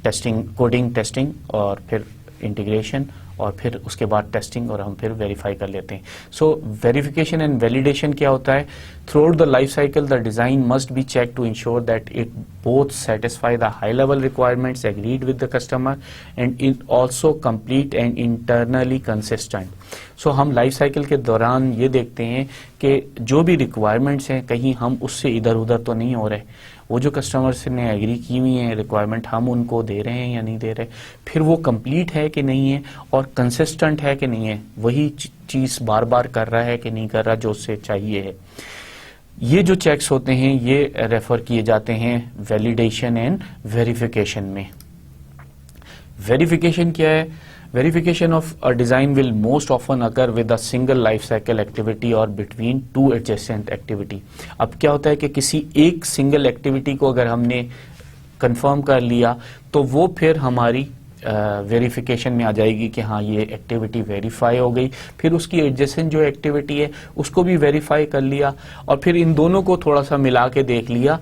टेस्टिंग, कोडिंग, टेस्टिंग और फिर इंटीग्रेशन और फिर उसके बाद टेस्टिंग, और हम फिर वेरीफाई कर लेते हैं. सो वेरिफिकेशन एंड वैलिडेशन क्या होता है? Through the life cycle the design must be check to ensure that it both satisfy the high level requirements agreed with the customer and it also complete and internally consistent. So हम लाइफ साइकिल के दौरान ये देखते हैं कि जो भी रिक्वायरमेंट्स हैं कहीं हम उससे इधर उधर तो नहीं हो रहे, वो जो कस्टमर्स ने एग्री की हुई हैं रिक्वायरमेंट हम उनको दे रहे हैं या नहीं दे रहे, फिर वो कंप्लीट है कि नहीं है और कंसिस्टेंट है कि नहीं है, वही चीज़ बार बार कर रहा है कि नहीं कर रहा जो उससे चाहिए है. ये जो चेक्स होते हैं ये रेफर किए जाते हैं वैलिडेशन एंड वेरिफिकेशन में. वेरिफिकेशन क्या है? Verification of a design will most often occur with a single life cycle activity or between two adjacent activity. अब क्या होता है कि किसी एक सिंगल एक्टिविटी को अगर हमने कंफर्म कर लिया तो वो फिर हमारी वेरिफिकेशन में आ जाएगी कि हाँ ये एक्टिविटी वेरीफाई हो गई, फिर उसकी एडजेसेंट जो एक्टिविटी है उसको भी वेरीफाई कर लिया, और फिर इन दोनों को थोड़ा सा मिला के देख लिया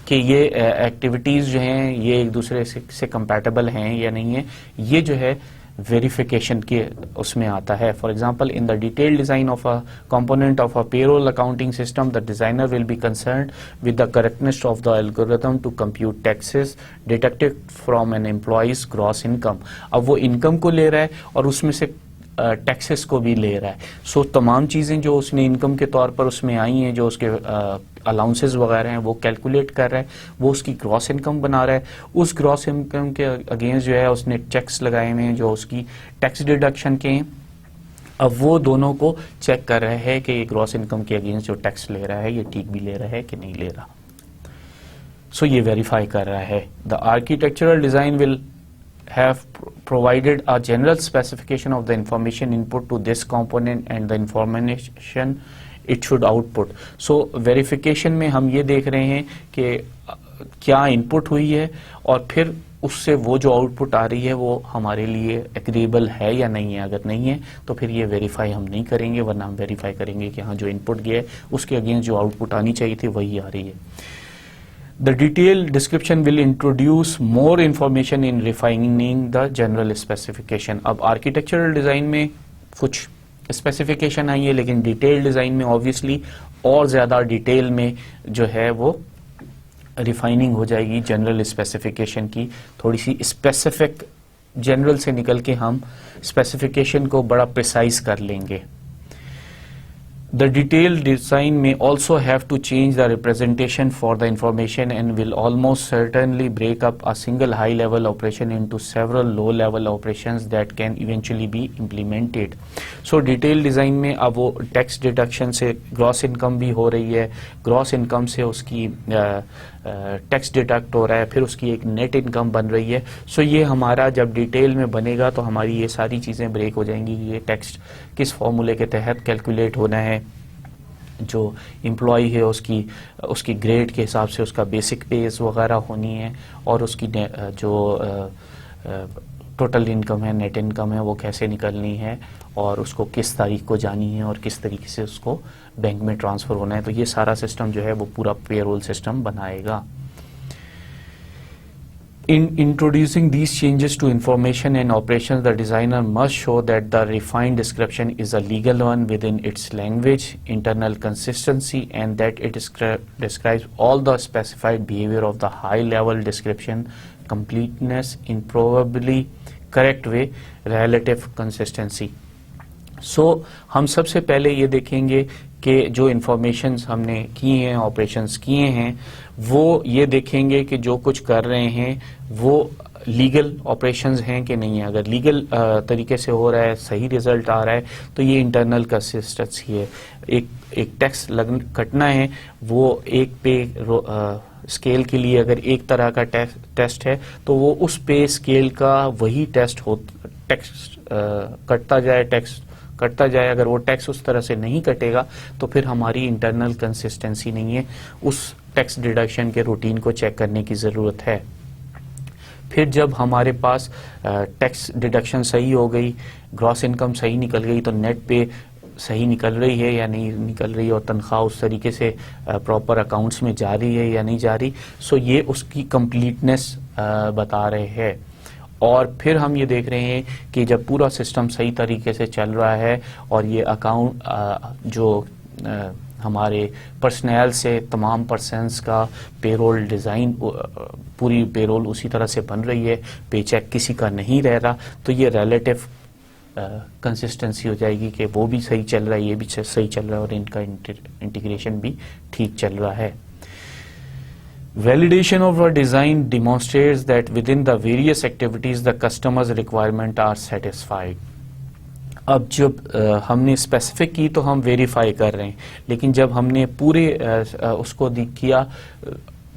कि ये एक्टिविटीज़ जो हैं ये एक दूसरे से कंपैटिबल हैं या नहीं है. ये जो है वेरिफिकेशन के उसमें आता है. For example in the detail design of a component of a payroll accounting system the designer will be concerned with the correctness of the algorithm to compute taxes deducted from an employee's gross income. अब वो इनकम को ले रहा है और उसमें से टैक्सेस को भी ले रहा है. सो तमाम चीज़ें जो उसने इनकम के तौर पर उसमें आई हैं, जो उसके अलाउंसेस वगैरह हैं वो कैलकुलेट कर रहा है, वो उसकी ग्रॉस इनकम बना रहा है. उस ग्रॉस इनकम के अगेंस्ट जो है उसने चेक्स लगाए हुए हैं जो उसकी टैक्स डिडक्शन के हैं. अब वो दोनों को चेक कर रहे हैं कि ये ग्रॉस इनकम के अगेंस्ट जो टैक्स ले रहा है ये ठीक भी ले रहा है कि नहीं ले रहा. सो ये वेरीफाई कर रहा है. The architectural design will have provided a general specification of the information input to this component and the information it should output. So verification में हम ये देख रहे हैं कि क्या इनपुट हुई है और फिर उससे वो जो आउटपुट आ रही है वो हमारे लिए एग्रीएबल है या नहीं है. अगर नहीं है तो फिर ये वेरीफाई हम नहीं करेंगे, वरना हम वेरीफाई करेंगे कि हाँ जो इनपुट गया है उसके अगेंस्ट जो आउटपुट आनी चाहिए थी वही आ रही है. The detailed description will introduce more information in refining the general specification. अब आर्किटेक्चरल डिज़ाइन में कुछ स्पेसिफिकेशन आई है, लेकिन डिटेल डिज़ाइन में ऑब्वियसली और ज़्यादा डिटेल में जो है वो रिफाइनिंग हो जाएगी जनरल स्पेसिफिकेशन की. थोड़ी सी स्पेसिफिक जनरल से निकल के हम स्पेसिफिकेशन को बड़ा प्रिसाइज कर लेंगे. The detailed design may also have to change the representation for the information and will almost certainly break up a single high-level operation into several low-level operations that can eventually be implemented. So detailed design में अब वो tax deduction से gross income भी हो रही है, gross income से उसकी टैक्स डिडक्ट हो रहा है, फिर उसकी एक नेट इनकम बन रही है. सो ये हमारा जब डिटेल में बनेगा तो हमारी ये सारी चीज़ें ब्रेक हो जाएंगी. ये टैक्स किस फॉर्मूले के तहत कैलकुलेट होना है, जो एम्प्लॉय है उसकी ग्रेड के हिसाब से उसका बेसिक पेज वगैरह होनी है, और उसकी जो टोटल इनकम है, नेट इनकम है, वो कैसे निकलनी है और उसको किस तारीख को जानी है और किस तरीके से उसको बैंक में ट्रांसफ़र होना है. तो ये सारा सिस्टम जो है वो पूरा पेरोल सिस्टम बनाएगा. In introducing these changes to information and operations, the designer must show that the refined description is a legal one within its language, internal consistency, and that it describes all the specified behavior of the high-level description, completeness, in probably correct way, relative consistency. So, हम सबसे पहले ये देखेंगे कि जो इंफॉर्मेशंस हमने किए हैं, ऑपरेशंस किए हैं, वो ये देखेंगे कि जो कुछ कर रहे हैं वो लीगल ऑपरेशंस हैं कि नहीं है. अगर लीगल तरीके से हो रहा है, सही रिजल्ट आ रहा है, तो ये इंटरनल कंसिस्टेंसी है. एक टैक्स कटना है, वो एक पे स्केल के लिए अगर एक तरह का टेस्ट है तो वो उस पे स्केल का वही टेस्ट हो, टैक्स कटता जाए. अगर वो टैक्स उस तरह से नहीं कटेगा तो फिर हमारी इंटरनल कंसिस्टेंसी नहीं है. उस टैक्स डिडक्शन के रूटीन को चेक करने की ज़रूरत है. फिर जब हमारे पास टैक्स डिडक्शन सही हो गई, ग्रॉस इनकम सही निकल गई, तो नेट पे सही निकल रही है या नहीं निकल रही, और तनख्वाह उस तरीके से प्रॉपर अकाउंट्स में जा रही है या नहीं जा रही. सो ये उसकी कंप्लीटनेस बता रहे हैं. और फिर हम ये देख रहे हैं कि जब पूरा सिस्टम सही तरीके से चल रहा है और ये अकाउंट जो हमारे पर्सनल से तमाम पर्सन्स का पेरोल डिज़ाइन, पूरी पेरोल उसी तरह से बन रही है, पेचेक किसी का नहीं रह रहा, तो ये रिलेटिव कंसिस्टेंसी हो जाएगी कि वो भी सही चल रहा है, ये भी सही चल रहा है और इनका इंटीग्रेशन भी ठीक चल रहा है. Validation of a design demonstrates that within the various activities the customer's requirement are satisfied. अब जब हमने स्पेसिफिक की तो हम वेरीफाई कर रहे हैं, लेकिन जब हमने पूरे उसको किया,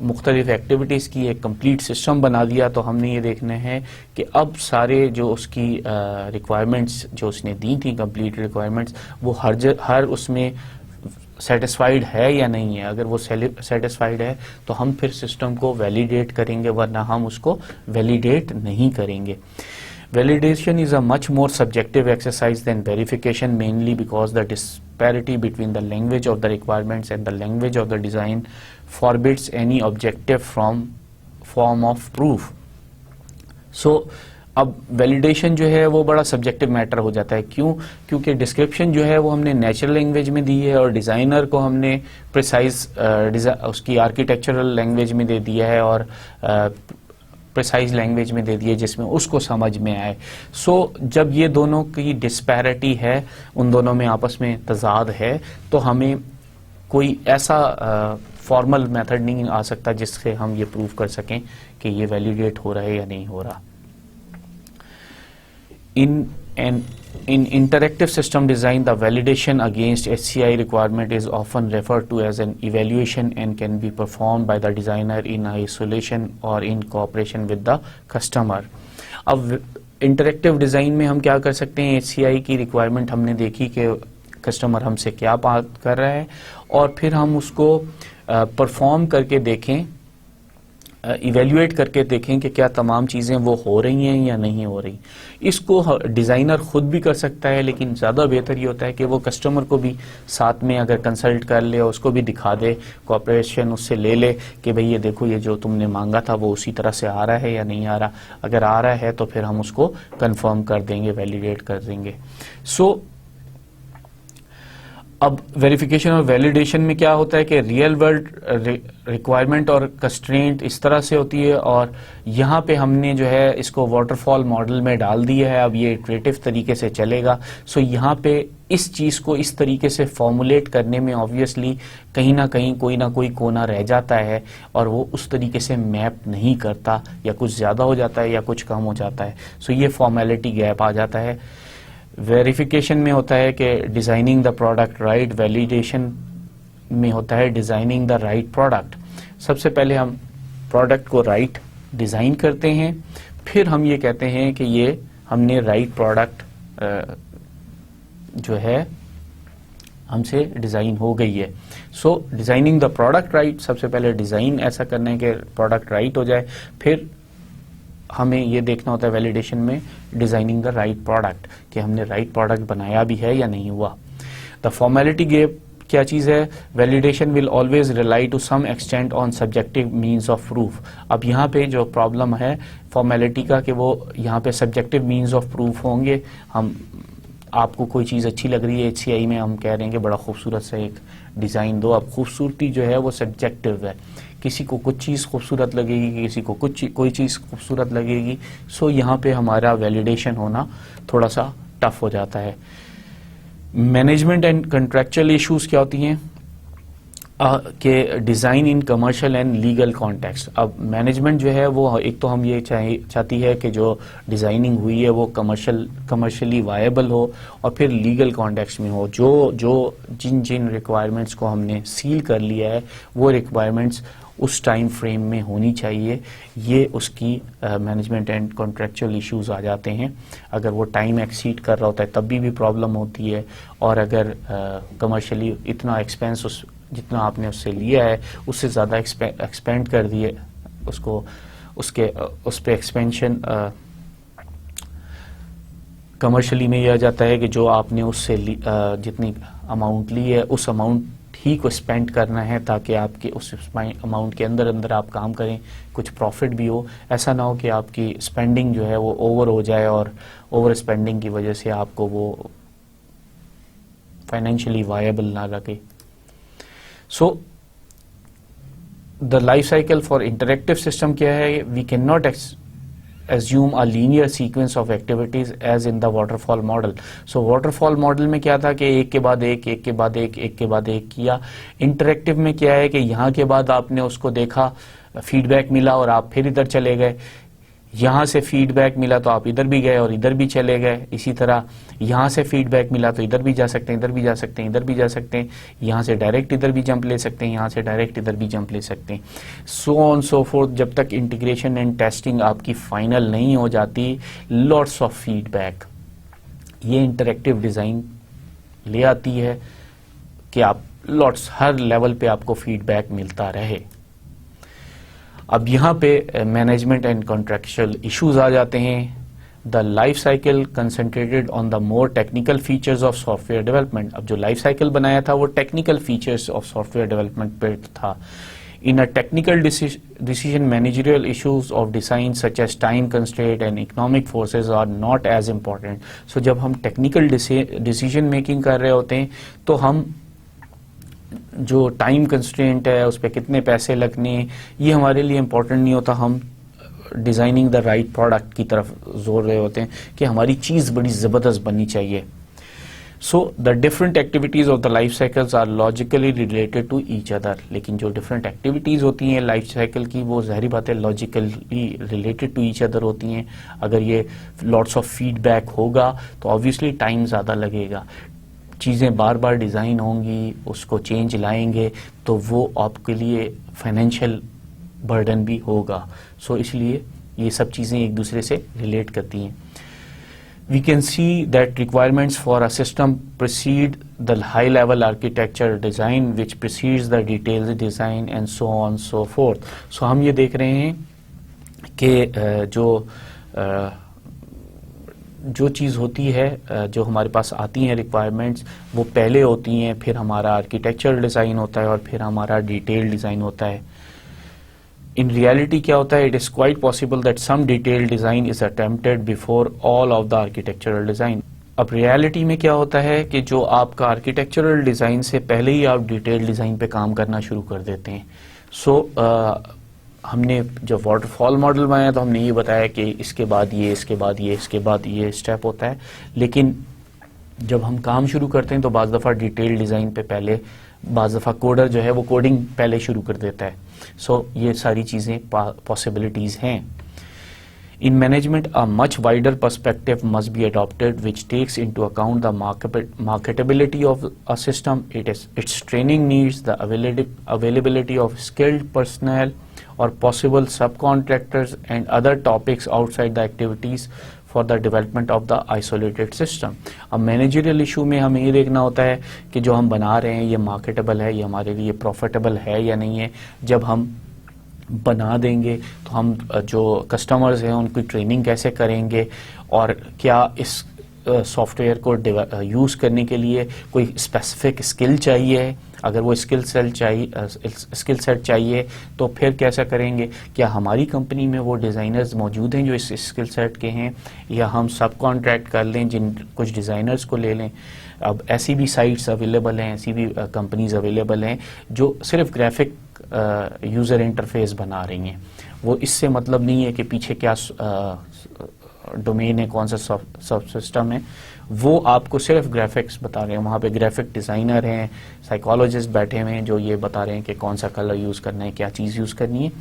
मुख्तलिफ एक्टिविटीज़ की एक कंप्लीट सिस्टम बना दिया, तो हमने ये देखना है कि अब सारे जो उसकी रिक्वायरमेंट्स जो उसने दी थी, कंप्लीट रिक्वायरमेंट्स, वो हर उसमें सेटिस्फाइड है या नहीं है. अगर वो सेटिस्फाइड है तो हम फिर सिस्टम को वैलिडेट करेंगे, वरना हम उसको वैलिडेट नहीं करेंगे. Validation is a much more subjective exercise than verification, mainly because the disparity between the language of the requirements and the language of the design forbids any objective form of proof. So, अब वैलिडेशन जो है वो बड़ा सब्जेक्टिव मैटर हो जाता है. क्यों? क्योंकि डिस्क्रिप्शन जो है वो हमने नेचुरल लैंग्वेज में दी है और डिज़ाइनर को हमने प्रिसाइज उसकी आर्किटेक्चरल लैंग्वेज में दे दिया है और प्रिसाइज लैंग्वेज में दे दिए जिसमें उसको समझ में आए. सो जब ये दोनों की डिस्पैरिटी है, उन दोनों में आपस में तजाद है, तो हमें कोई ऐसा फॉर्मल मेथड नहीं आ सकता जिससे हम ये प्रूव कर सकें कि ये वैलिडेट हो रहा है या नहीं हो रहा. In interactive system design, the validation against HCI requirement is often referred to as an evaluation and can be performed by the designer in isolation or in cooperation with the customer. अब इंटरेक्टिव डिज़ाइन में हम क्या कर सकते हैं, HCI की रिक्वायरमेंट हमने देखी कि कस्टमर हमसे क्या बात कर रहा है, और फिर हम उसको परफॉर्म करके देखें, इवेल्युएट करके देखें कि क्या तमाम चीज़ें वो हो रही हैं या नहीं हो रही। इसको डिज़ाइनर खुद भी कर सकता है, लेकिन ज़्यादा बेहतर ये होता है कि वो कस्टमर को भी साथ में अगर कंसल्ट कर ले, उसको भी दिखा दे, कोऑपरेशन उससे ले ले कि भाई ये देखो, ये जो तुमने मांगा था वो उसी तरह से आ रहा है या नहीं आ रहा। अगर आ रहा है तो फिर हम उसको कंफर्म कर देंगे, वैलिडेट कर देंगे। अब वेरिफिकेशन और वैलिडेशन में क्या होता है कि रियल वर्ल्ड रिक्वायरमेंट और कंस्ट्रेंट इस तरह से होती है, और यहाँ पे हमने जो है इसको वाटरफॉल मॉडल में डाल दिया है। अब ये इटरेटिव तरीके से चलेगा। सो यहाँ पे इस चीज़ को इस तरीके से फॉर्मुलेट करने में ऑब्वियसली कहीं ना कहीं कोई ना कोई कोना रह जाता है, और वो उस तरीके से मैप नहीं करता, या कुछ ज़्यादा हो जाता है या कुछ कम हो जाता है। सो ये फॉर्मेलिटी गैप आ जाता है। वेरिफिकेशन में होता है कि designing the product right, validation में होता है डिज़ाइनिंग द राइट प्रोडक्ट। सबसे पहले हम प्रोडक्ट को राइट डिज़ाइन करते हैं, फिर हम ये कहते हैं कि ये हमने राइट प्रोडक्ट जो है हमसे डिज़ाइन हो गई है। सो डिज़ाइनिंग द प्रोडक्ट राइट, सबसे पहले डिज़ाइन ऐसा करना है कि प्रोडक्ट राइट हो जाए, फिर हमें ये देखना होता है वैलिडेशन में डिजाइनिंग द राइट प्रोडक्ट कि हमने राइट प्रोडक्ट बनाया भी है या नहीं हुआ। द फॉर्मेलिटी गैप क्या चीज़ है, validation will always rely to some extent on subjective means of proof. अब यहाँ पे जो प्रॉब्लम है फॉर्मेलिटी का कि वो यहाँ पे सब्जेक्टिव मीन्स ऑफ प्रूफ होंगे। हम आपको कोई चीज़ अच्छी लग रही है HCI में, हम कह रहे हैं कि बड़ा खूबसूरत सा एक डिज़ाइन दो। अब खूबसूरती जो है वो सब्जेक्टिव है, किसी को कुछ चीज़ खूबसूरत लगेगी, किसी को कोई चीज़ खूबसूरत लगेगी। सो यहाँ पे हमारा वैलिडेशन होना थोड़ा सा टफ हो जाता है। मैनेजमेंट एंड कंट्रैक्चुअल इश्यूज क्या होती हैं कि design in commercial and legal context. अब मैनेजमेंट जो है वो एक तो हम ये चाहती है कि जो डिज़ाइनिंग हुई है वो कमर्शियली वायबल हो, और फिर लीगल कॉन्टेक्स्ट में हो। जिन रिक्वायरमेंट्स को हमने सील कर लिया है वो रिक्वायरमेंट्स उस टाइम फ्रेम में होनी चाहिए। ये उसकी मैनेजमेंट एंड कॉन्ट्रेक्चुअल इश्यूज आ जाते हैं। अगर वो टाइम एक्सीड कर रहा होता है तब भी प्रॉब्लम होती है, और अगर कमर्शियली इतना एक्सपेंस जितना आपने उससे लिया है उससे ज़्यादा एक्सपेंड कर दिए उसको, उस पे एक्सपेंशन कमर्शियली में यह आ जाता है कि जो आपने उससे जितनी अमाउंट ली है उस अमाउंट ही को स्पेंड करना है, ताकि आपके उस अमाउंट के अंदर आप काम करें, कुछ प्रॉफिट भी हो। ऐसा ना हो कि आपकी स्पेंडिंग जो है वो ओवर हो जाए, और ओवर स्पेंडिंग की वजह से आपको वो फाइनेंशियली वायबल ना लगे। So the life cycle for interactive system क्या है, we can not assume a linear sequence of activities as in the waterfall model. So waterfall model में क्या था कि एक के बाद एक, एक के बाद एक, एक के बाद एक किया। इंटरेक्टिव में क्या है कि यहाँ के बाद आपने उसको देखा, फीडबैक मिला और आप फिर इधर चले गए, यहाँ से फीडबैक मिला तो आप इधर भी गए और इधर भी चले गए। इसी तरह यहाँ से फीडबैक मिला तो इधर भी जा सकते हैं, इधर भी जा सकते हैं, इधर भी जा सकते हैं, यहाँ से डायरेक्ट इधर भी जंप ले सकते हैं, यहाँ से डायरेक्ट इधर भी जंप ले सकते हैं, सो ऑन सो फोर्थ। जब तक इंटीग्रेशन एंड टेस्टिंग आपकी फाइनल नहीं हो जाती, लॉट्स ऑफ फीडबैक ये इंटरेक्टिव डिज़ाइन ले आती है कि आप लॉट्स हर लेवल पे आपको फीडबैक मिलता रहे। अब यहाँ पे मैनेजमेंट एंड कॉन्ट्रेक्चुअल इश्यूज आ जाते हैं। The life cycle concentrated on the more technical features of software development. अब जो लाइफ साइकिल बनाया था वो technical features of software development पे था। In a technical decision managerial issues of design such as time constraint and economic forces are not as important. So जब हम टेक्निकल डिसीजन मेकिंग कर रहे होते हैं तो हम जो टाइम कंस्ट्रेंट है उस पर कितने पैसे लगने, ये हमारे लिए इम्पोर्टेंट नहीं होता। हम डिज़ाइनिंग द राइट प्रोडक्ट की तरफ जोर रहे होते हैं कि हमारी चीज़ बड़ी ज़बरदस्त बननी चाहिए। So the different activities of the life cycles are logically related to each other. लेकिन जो डिफरेंट एक्टिविटीज़ होती हैं लाइफ साइकिल की वो ज़ाहिर बात है logically related to each other होती हैं। अगर ये लॉट्स ऑफ फीडबैक होगा तो ऑब्वियसली टाइम ज़्यादा लगेगा, चीज़ें बार बार डिज़ाइन होंगी, उसको चेंज लाएंगे तो वो आपके लिए फाइनेंशियल बर्डन भी होगा। सो इसलिए ये सब चीज़ें एक दूसरे से रिलेट करती हैं। we can see that requirements for a system precede the high level architecture design which precedes the detailed design and so on so forth. So हम ये देख रहे हैं कि जो चीज़ होती है, जो हमारे पास आती हैं रिक्वायरमेंट्स, वो पहले होती हैं, फिर हमारा आर्किटेक्चर डिज़ाइन होता है और फिर हमारा डिटेल डिज़ाइन होता है. In reality क्या होता है? It is quite possible that some detailed design is attempted before all of the architectural design. अब रियलिटी में क्या होता है कि जो आपका आर्किटेक्चरल डिज़ाइन से पहले ही आप डिटेल डिज़ाइन पे काम करना शुरू कर देते हैं. हमने जब वाटरफॉल मॉडल बनाया तो हमने ये बताया कि इसके बाद ये, इसके बाद ये, इसके बाद ये स्टेप होता है. लेकिन जब हम काम शुरू करते हैं तो बाज़ दफ़ा डिटेल डिज़ाइन पे पहले, बाज़ दफ़ा कोडर जो है वो कोडिंग पहले शुरू कर देता है. ये सारी चीज़ें पॉसिबिलिटीज़ हैं. In management, a much wider perspective must be adopted, which takes into account the marketability of a system, its training needs, the availability of skilled personnel or possible subcontractors, and other topics outside the activities for the development of the isolated system. अब मैनेजरियल इशू में हमें ये देखना होता है कि जो हम बना रहे हैं ये मार्केटेबल है, ये हमारे लिए प्रॉफिटेबल है या नहीं है. जब हम बना देंगे तो हम जो कस्टमर्स हैं उनकी ट्रेनिंग कैसे करेंगे, और क्या इस सॉफ्टवेयर को यूज़ करने के लिए कोई स्पेसिफिक स्किल चाहिए. अगर वो स्किल सेट चाहिए तो फिर कैसा करेंगे. क्या हमारी कंपनी में वो डिज़ाइनर्स मौजूद हैं जो इस स्किल सेट के हैं, या हम सब कॉन्ट्रैक्ट कर लें, कुछ डिज़ाइनर्स को ले लें. अब ऐसी भी साइट्स अवेलेबल हैं, ऐसी भी कंपनीज अवेलेबल हैं जो सिर्फ ग्राफिक यूज़र इंटरफेस बना रही हैं. वो इससे मतलब नहीं है कि पीछे क्या डोमेन है, कौन सा सब सिस्टम है, वो आपको सिर्फ ग्राफिक्स बता रहे हैं. वहाँ पे ग्राफिक डिज़ाइनर हैं, साइकोलॉजिस्ट बैठे हुए हैं जो ये बता रहे हैं कि कौन सा कलर यूज़ करना है, क्या चीज़ यूज़ करनी है.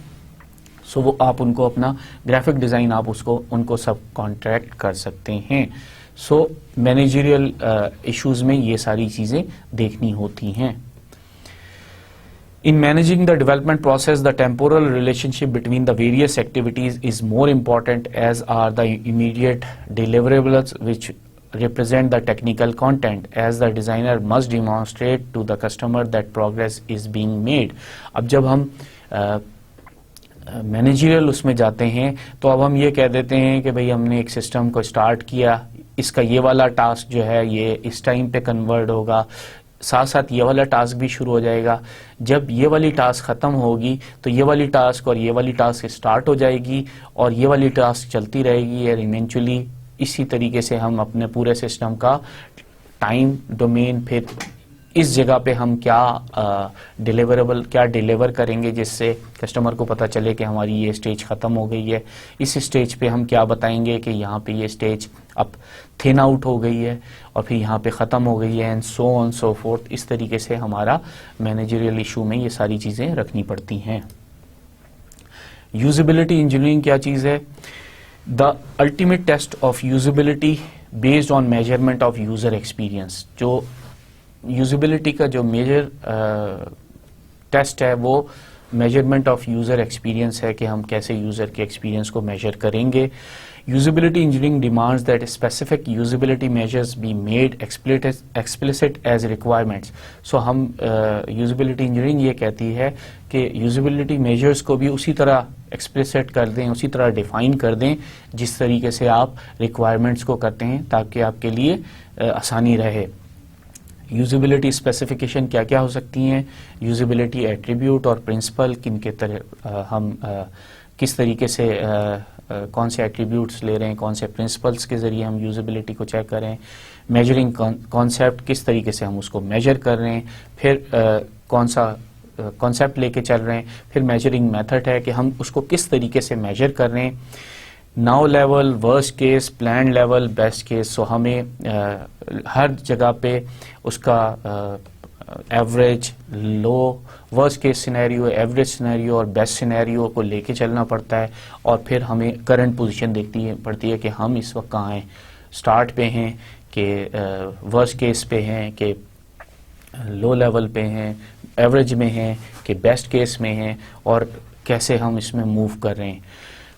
वो आप उनको अपना ग्राफिक डिज़ाइन आप उनको सब कॉन्ट्रैक्ट कर सकते हैं. मैनेजरियल इश्यूज़ में ये सारी चीज़ें देखनी होती हैं. In managing the development process, the temporal relationship between the various activities is more important, as are the immediate deliverables which represent the technical content, as the designer must demonstrate to the customer that progress is being made. अब जब हम मैनेजरियल उसमें जाते हैं तो अब हम ये कह देते हैं कि भाई हमने एक सिस्टम को स्टार्ट किया, इसका ये वाला टास्क जो है ये इस टाइम पे कन्वर्ट होगा, साथ साथ ये वाला टास्क भी शुरू हो जाएगा. जब ये वाली टास्क ख़त्म होगी तो ये वाली टास्क और ये वाली टास्क स्टार्ट हो जाएगी और ये वाली टास्क चलती रहेगी. और इवेंचुअली इसी तरीके से हम अपने पूरे सिस्टम का टाइम डोमेन, फिर इस जगह पे हम क्या डिलीवर करेंगे जिससे कस्टमर को पता चले कि हमारी ये स्टेज ख़त्म हो गई है. इस स्टेज पे हम क्या बताएंगे कि यहाँ पे ये स्टेज अब थिन आउट हो गई है और फिर यहाँ पे ख़त्म हो गई है, and so on so fourth. इस तरीके से हमारा मैनेजरियल इशू में ये सारी चीज़ें रखनी पड़ती हैं. यूजिबिलिटी इंजीनियरिंग क्या चीज़ है? The ultimate test of usability based on measurement of user experience. जो यूजिबिलिटी का जो मेजर टेस्ट है वो मेजरमेंट ऑफ यूज़र एक्सपीरियंस है कि हम कैसे यूज़र के एक्सपीरियंस को मेजर करेंगे. Usability engineering demands that specific usability measures be made explicit as requirements. हम यूजिबिलिटी इंजीनियरिंग ये कहती है कि यूजिबिलिटी मेजर्स को भी उसी तरह एक्सप्लिसिट कर दें, उसी तरह डिफाइन कर दें जिस तरीके से आप रिक्वायरमेंट्स को करते हैं, ताकि आपके लिए आसानी रहे. यूजिबिलिटी स्पेसिफिकेशन क्या क्या हो सकती हैं? यूजिबिलिटी एट्रीब्यूट और प्रिंसिपल, किनके तरह हम किस तरीके से कौन से एट्रीब्यूट्स ले रहे हैं, कौन से प्रिंसिपल्स के ज़रिए हम यूजिबिलिटी को चेक करें. मेजरिंग कॉन्सेप्ट, किस तरीके से हम उसको मेजर कर रहे हैं. फिर कौन सा कॉन्सेप्ट लेके चल रहे हैं. फिर मेजरिंग मेथड है कि हम उसको किस तरीके से मेजर कर रहे हैं. Now level, worst case, plan level, best case. हमें हर जगह पे उसका average, low, worst case scenario, average scenario और बेस्ट सिनेरियो को लेके चलना पड़ता है. और फिर हमें करंट पोजीशन देखती पड़ती है कि हम इस वक्त कहाँ हैं. स्टार्ट पे हैं कि वर्स्ट केस पे हैं, कि लो लेवल पे हैं, एवरेज में हैं, कि बेस्ट केस में हैं, और कैसे हम इसमें मूव कर रहे हैं.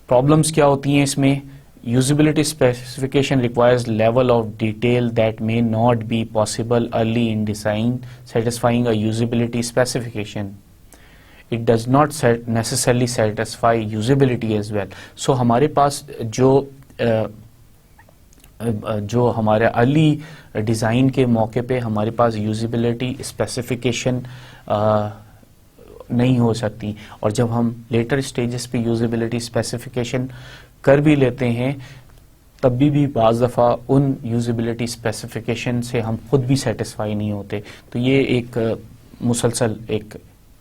प्रॉब्लम्स क्या होती हैं इसमें? Usability specification requires level of detail that may not be possible early in design. Satisfying a usability specification, it does not necessarily satisfy usability as well. So हमारे पास जो हमारे अर्ली डिज़ाइन के मौके पे हमारे पास यूजिबिलिटी स्पेसिफिकेशन नहीं हो सकती, और जब हम लेटर स्टेजेस पे यूजिबिलिटी स्पेसिफिकेशन कर भी लेते हैं तब भी बाज़ दफ़ा उन यूजिबिलिटी स्पेसिफिकेशन से हम खुद भी सेटिस्फाई नहीं होते. तो ये एक मुसलसल एक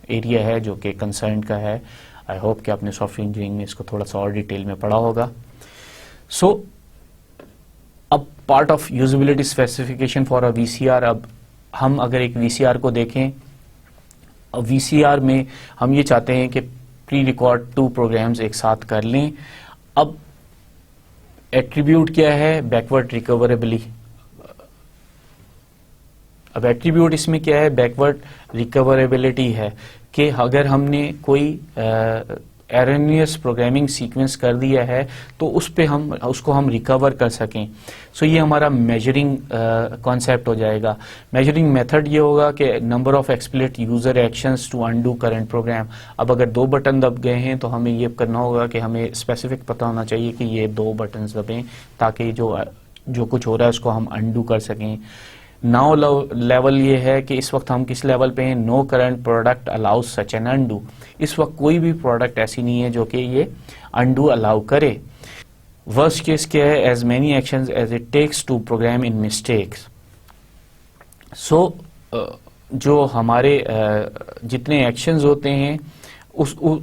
एरिया है जो कि कंसर्न का है. आई होप कि आपने सॉफ्टवेयर इंजीनियरिंग में इसको थोड़ा सा और डिटेल में पढ़ा होगा. सो अब part of usability specification for a VCR. अब हम अगर एक वीसीआर को देखें, वीसीआर में हम ये चाहते हैं कि प्री रिकॉर्ड 2 प्रोग्राम्स एक साथ कर लें. अब एट्रीब्यूट क्या है? बैकवर्ड रिकवरेबली. अब एट्रीब्यूट इसमें क्या है? बैकवर्ड रिकवरेबिलिटी है कि अगर हमने कोई एरनियस प्रोग्रामिंग सीक्वेंस कर दिया है तो उसको हम रिकवर कर सकें. सो ये हमारा मेजरिंग कॉन्सेप्ट हो जाएगा. मेजरिंग मेथड ये होगा कि number of explicit user actions to undo current program. अब अगर 2 बटन दब गए हैं तो हमें ये करना होगा कि हमें स्पेसिफिक पता होना चाहिए कि ये 2 बटन दबें ताकि जो कुछ हो रहा है उसको हम अनडू कर सकें. नाउ लेवल ये है कि इस वक्त हम किस लेवल पे हैं? No current product allows such an undo. इस वक्त कोई भी प्रोडक्ट ऐसी नहीं है जो कि ये अनडू अलाउ करे. वर्स्ट केस क्या है? As many actions as it takes to program in mistakes. So जो हमारे जितने एक्शंस होते हैं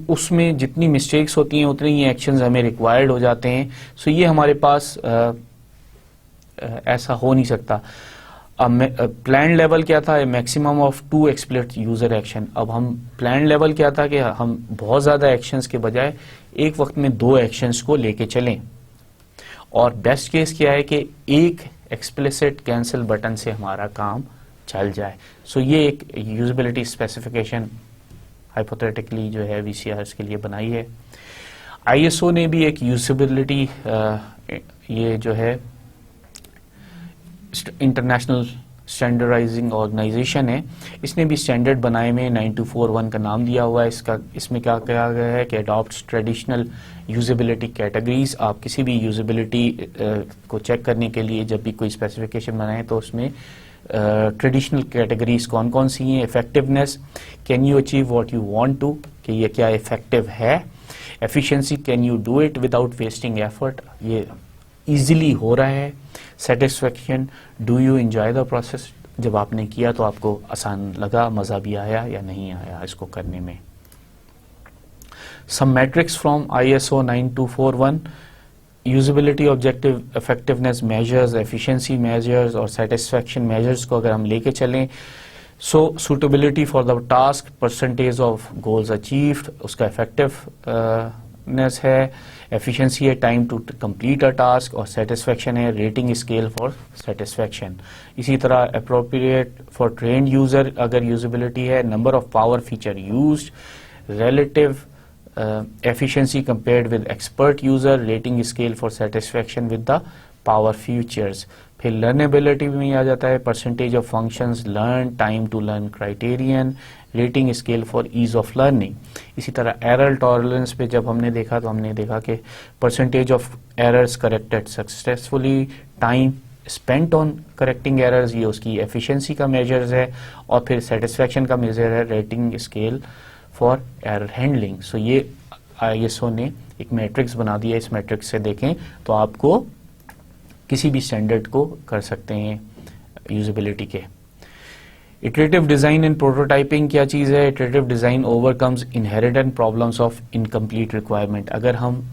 उसमें जितनी मिस्टेक्स होती हैं उतने ही एक्शंस हमें रिक्वायर्ड हो जाते हैं. सो ये हमारे पास ऐसा हो नहीं सकता. प्लान लेवल क्या था? Maximum of 2 explicit user action. अब हम प्लान लेवल क्या था कि हम बहुत ज्यादा एक्शंस के बजाय एक वक्त में 2 एक्शंस को लेके चलें. और बेस्ट केस क्या है कि एक एक्सप्लिसिट कैंसिल बटन से हमारा काम चल जाए. सो ये एक यूजिबिलिटी स्पेसिफिकेशन हाइपोथेटिकली जो है वीसीआरएस के लिए बनाई है. आईएसओ ने भी एक यूजिबिलिटी ये जो है इंटरनेशनल स्टैंडर्डाइजिंग ऑर्गेनाइजेशन है, इसने भी स्टैंडर्ड बनाए में 9241 का नाम दिया हुआ है. इसमें क्या कहा गया है कि अडॉप्ट ट्रेडिशनल यूजिबिलिटी कैटेगरीज. आप किसी भी यूजिबिलिटी को चेक करने के लिए जब भी कोई स्पेसिफिकेशन बनाए तो उसमें ट्रेडिशनल कैटेगरीज कौन कौन सी हैं? Effectiveness, can you achieve what you want to, कि ये क्या इफेक्टिव है. Efficiency, can you do it without wasting effort, ये इजीली हो रहा है. Satisfaction, do you enjoy the process, जब आपने किया तो आपको आसान लगा, मजा भी आया या नहीं आया इसको करने में. Some metrics from ISO 9241. Usability objective effectiveness measures, efficiency measures और सेटिस्फेक्शन मेजर्स को अगर हम लेके चलें. So suitability for the task, percentage of goals achieved, उसका इफेक्टिवनेस है. एफिशिएंसी है time to complete a task, और सेटिस्फेक्शन है रेटिंग स्केल फॉर सेटिस्फेक्शन. इसी तरह अप्रोप्रिएट फॉर ट्रेंड यूजर अगर यूजिबिलिटी है. Number of power feature used, relative efficiency compared with expert user, rating scale for satisfaction with the power features. फिर लर्नेबिलिटी में आ जाता है percentage of functions learn, time to learn criterion, rating scale for ease of learning. इसी तरह एरर टॉलरेंस पे जब हमने देखा तो हमने देखा कि percentage of errors corrected successfully, time spent on correcting errors, ये उसकी एफिशिएंसी का मेजर्स है. और फिर सेटिस्फेक्शन का मेजर है rating scale for error handling. So ये आईएसओ ने एक मैट्रिक्स बना दिया. इस मैट्रिक्स से देखें तो आपको किसी भी स्टैंडर्ड को कर सकते हैं यूजिबिलिटी के. इटरेटिव डिजाइन एंड प्रोटोटाइपिंग क्या चीज है? Iterative design overcomes inherent problems of incomplete requirement. अगर हम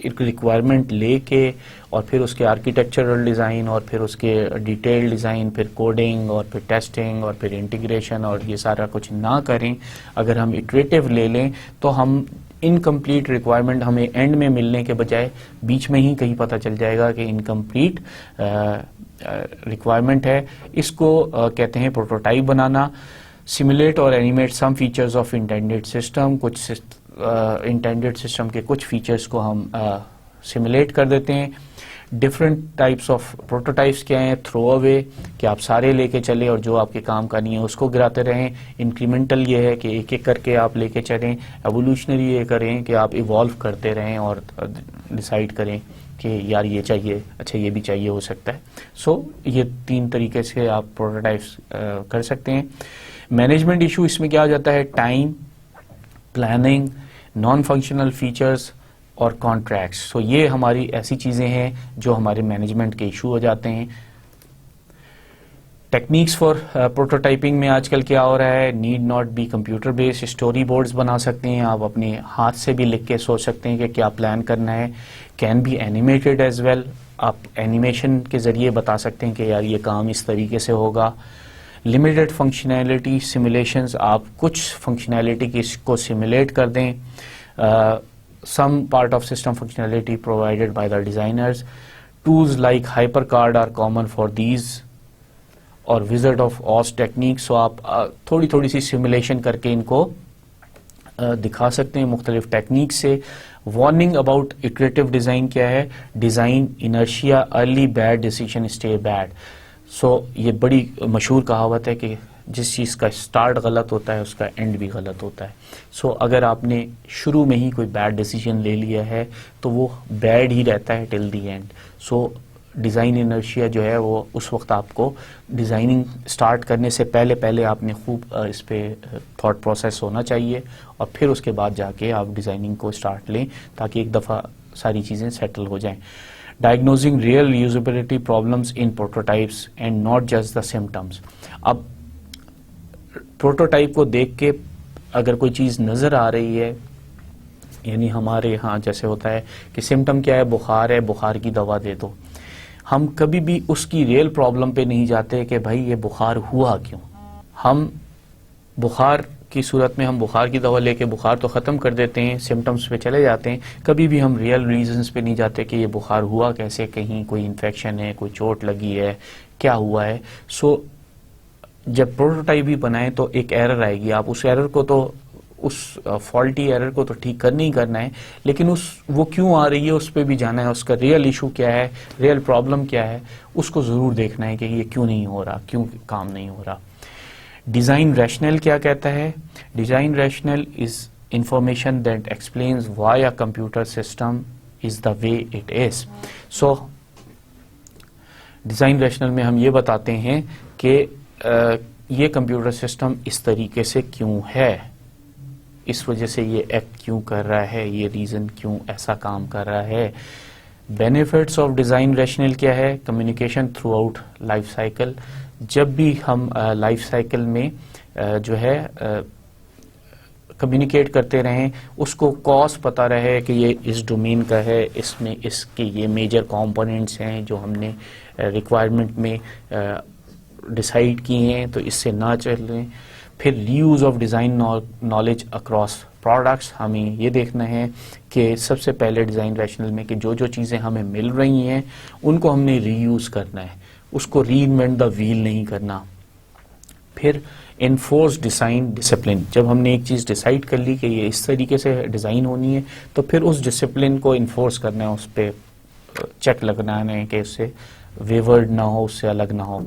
एक रिक्वायरमेंट लेके और फिर उसके आर्किटेक्चरल डिजाइन और फिर उसके डिटेल डिजाइन, फिर कोडिंग और फिर टेस्टिंग और फिर इंटीग्रेशन और ये सारा कुछ ना करें, अगर हम इटरेटिव ले लें तो हम इनकम्प्लीट रिक्वायरमेंट हमें एंड में मिलने के बजाय बीच में ही कहीं पता चल जाएगा कि इनकम्प्लीट रिक्वायरमेंट है. इसको कहते हैं प्रोटोटाइप बनाना. सिमुलेट और animate some features of intended system. कुछ इंटेंडेड सिस्टम के कुछ फीचर्स को हम सिमुलेट कर देते हैं। डिफरेंट टाइप्स ऑफ प्रोटोटाइप्स क्या हैं, थ्रो अवे कि आप सारे लेके चले और जो आपके काम का नहीं है उसको गिराते रहें। इंक्रीमेंटल ये है कि एक एक करके आप लेके चलें। एवोल्यूशनरी ये करें कि आप इवॉल्व करते रहें और डिसाइड करें कि यार ये चाहिए, अच्छा ये भी चाहिए हो सकता है। सो ये 3 तरीके से आप प्रोटोटाइप्स कर सकते हैं। मैनेजमेंट इशू इसमें क्या आ जाता है, time, planning, non functional features और कॉन्ट्रैक्ट्स। सो ये हमारी ऐसी चीजें हैं जो हमारे मैनेजमेंट के इशू हो जाते हैं। टेक्निक्स फॉर प्रोटोटाइपिंग में आजकल क्या हो रहा है, need not be computer based, story boards बना सकते हैं आप, अपने हाथ से भी लिख के सोच सकते हैं कि क्या प्लान करना है। Can be animated as well, आप एनिमेशन के जरिए बता सकते हैं कि यार ये काम इस तरीके से होगा। लिमिटेड फंक्शनैलिटी सिमुलेशंस, आप कुछ फंक्शनैलिटी को सिमुलेट कर दें। some part of system functionality provided by the designers. Tools like HyperCard are common for these और Wizard of Oz techniques। so आप थोड़ी थोड़ी सी सिमुलेशन करके इनको दिखा सकते हैं मुख्तलिफ टेक्निक से। वार्निंग अबाउट इटरेटिव डिज़ाइन क्या है, design inertia, early bad decision stay bad. So ये बड़ी मशहूर कहावत है कि जिस चीज़ का स्टार्ट गलत होता है उसका एंड भी गलत होता है। सो अगर आपने शुरू में ही कोई बैड डिसीजन ले लिया है तो वो बैड ही रहता है till the and. So design inertia जो है वो उस वक्त आपको डिज़ाइनिंग स्टार्ट करने से पहले आपने खूब इस पे थॉट प्रोसेस होना चाहिए और फिर उसके बाद जाके आप डिज़ाइनिंग को स्टार्ट लें ताकि एक दफ़ा सारी चीज़ें सेटल हो जाएं। Diagnosing real usability problems in prototypes and not just the symptoms. अब प्रोटोटाइप को देख के अगर कोई चीज़ नज़र आ रही है, यानी हमारे यहाँ जैसे होता है कि सिम्टम क्या है, बुखार है, बुखार की दवा दे दो, हम कभी भी उसकी रियल प्रॉब्लम पे नहीं जाते कि भाई ये बुखार हुआ क्यों। हम बुखार की सूरत में हम बुखार की दवा लेके बुखार तो ख़त्म कर देते हैं, सिम्टम्स पे चले जाते हैं, कभी भी हम रियल रीजंस पे नहीं जाते कि ये बुखार हुआ कैसे, कहीं कोई इन्फेक्शन है, कोई चोट लगी है, क्या हुआ है। सो जब प्रोटोटाइप भी बनाए तो एक एरर आएगी, आप उस एरर को तो उस फॉल्टी एरर को तो ठीक करना ही करना है, लेकिन वो क्यों आ रही है उस पर भी जाना है, उसका रियल इशू क्या है, रियल प्रॉब्लम क्या है, उसको ज़रूर देखना है कि ये क्यों नहीं हो रहा, क्यों काम नहीं हो रहा। डिज़ाइन रैशनल क्या कहता है, design rational is information that explains why a computer system is the way it is. So design rational में हम ये बताते हैं कि ये कंप्यूटर सिस्टम इस तरीके से क्यों है, इस वजह से ये एक्ट क्यों कर रहा है, ये रीज़न क्यों ऐसा काम कर रहा है। बेनिफिट्स ऑफ डिज़ाइन रैशनल क्या है, communication through out life cycle. जब भी हम लाइफ साइकिल में जो है कम्युनिकेट करते रहें, उसको कॉज पता रहे कि ये इस डोमेन का है, इसमें इसके ये मेजर कंपोनेंट्स हैं जो हमने रिक्वायरमेंट में डिसाइड किए हैं, तो इससे ना चलें। फिर reuse of design knowledge across products, हमें ये देखना है कि सबसे पहले डिज़ाइन रैशनल में कि जो जो चीज़ें हमें मिल रही हैं उनको हमने रीयूज़ करना है, उसको रीइन्वेंट द व्हील नहीं करना। फिर इन्फोर्स डिज़ाइन डिसिप्लिन, जब हमने एक चीज़ डिसाइड कर ली कि ये इस तरीके से डिज़ाइन होनी है तो फिर उस डिसिप्लिन को इन्फोर्स करना है, उस पर चेक लगाना है कि उससे वेवर्ड ना हो, उससे अलग ना हो।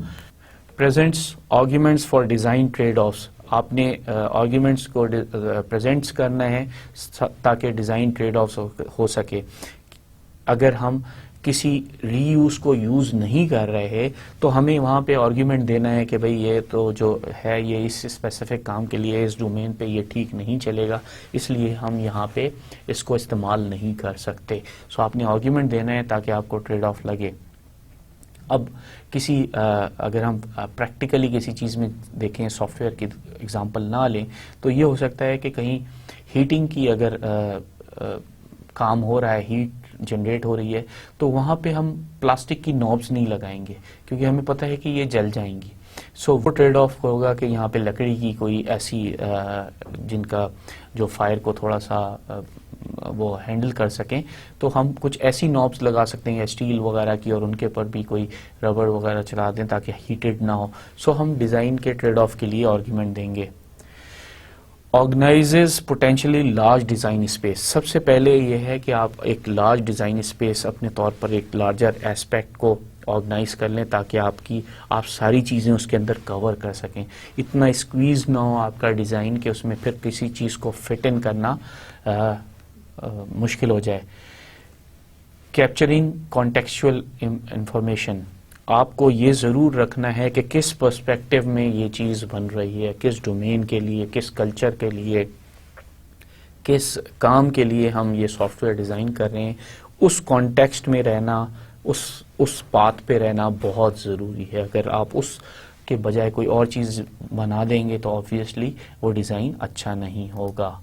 Presents arguments for design trade offs, आपने आर्ग्यूमेंट्स को प्रेजेंट्स करना है ताकि डिज़ाइन ट्रेड ऑफ्स हो सके। अगर हम किसी रीयूज़ को यूज़ नहीं कर रहे तो हमें वहाँ पे आर्ग्यूमेंट देना है कि भाई ये तो जो है ये इस स्पेसिफिक काम के लिए इस डोमेन पे ये ठीक नहीं चलेगा, इसलिए हम यहाँ पे इसको इस्तेमाल नहीं कर सकते। सो आपने आर्ग्यूमेंट देना है ताकि आपको ट्रेड ऑफ लगे। अब किसी अगर हम प्रैक्टिकली किसी चीज़ में देखें, सॉफ्टवेयर की एग्जांपल ना लें, तो ये हो सकता है कि कहीं हीटिंग की अगर काम हो रहा है, हीट जनरेट हो रही है, तो वहाँ पे हम प्लास्टिक की नॉब्स नहीं लगाएंगे क्योंकि हमें पता है कि ये जल जाएंगी। सो वो ट्रेड ऑफ होगा कि यहाँ पे लकड़ी की कोई ऐसी जिनका जो फायर को थोड़ा सा वो हैंडल कर सकें, तो हम कुछ ऐसी नॉब्स लगा सकते हैं स्टील वगैरह की, और उनके पर भी कोई रबड़ वगैरह चला दें ताकि हीटेड ना हो। सो हम डिज़ाइन के ट्रेड ऑफ के लिए आर्ग्यूमेंट देंगे। Organises potentially large design space. सबसे पहले ये है कि आप एक लार्ज डिज़ाइन स्पेस अपने तौर पर एक लार्जर एस्पेक्ट को ऑर्गेनाइज कर लें ताकि आप सारी चीज़ें उसके अंदर कवर कर सकें। इतना स्क्वीज ना हो आपका डिज़ाइन कि उसमें फिर किसी चीज़ को फिट इन करना मुश्किल हो जाए। कैप्चरिंग कॉन्टेक्चुअल इंफॉर्मेशन, आपको ये ज़रूर रखना है कि किस पर्सपेक्टिव में ये चीज़ बन रही है, किस डोमेन के लिए, किस कल्चर के लिए, किस काम के लिए हम ये सॉफ्टवेयर डिज़ाइन कर रहे हैं, उस कॉन्टेक्स्ट में रहना, उस पाथ पे रहना बहुत ज़रूरी है। अगर आप उस के बजाय कोई और चीज़ बना देंगे तो ऑब्वियसली वो डिज़ाइन अच्छा नहीं होगा।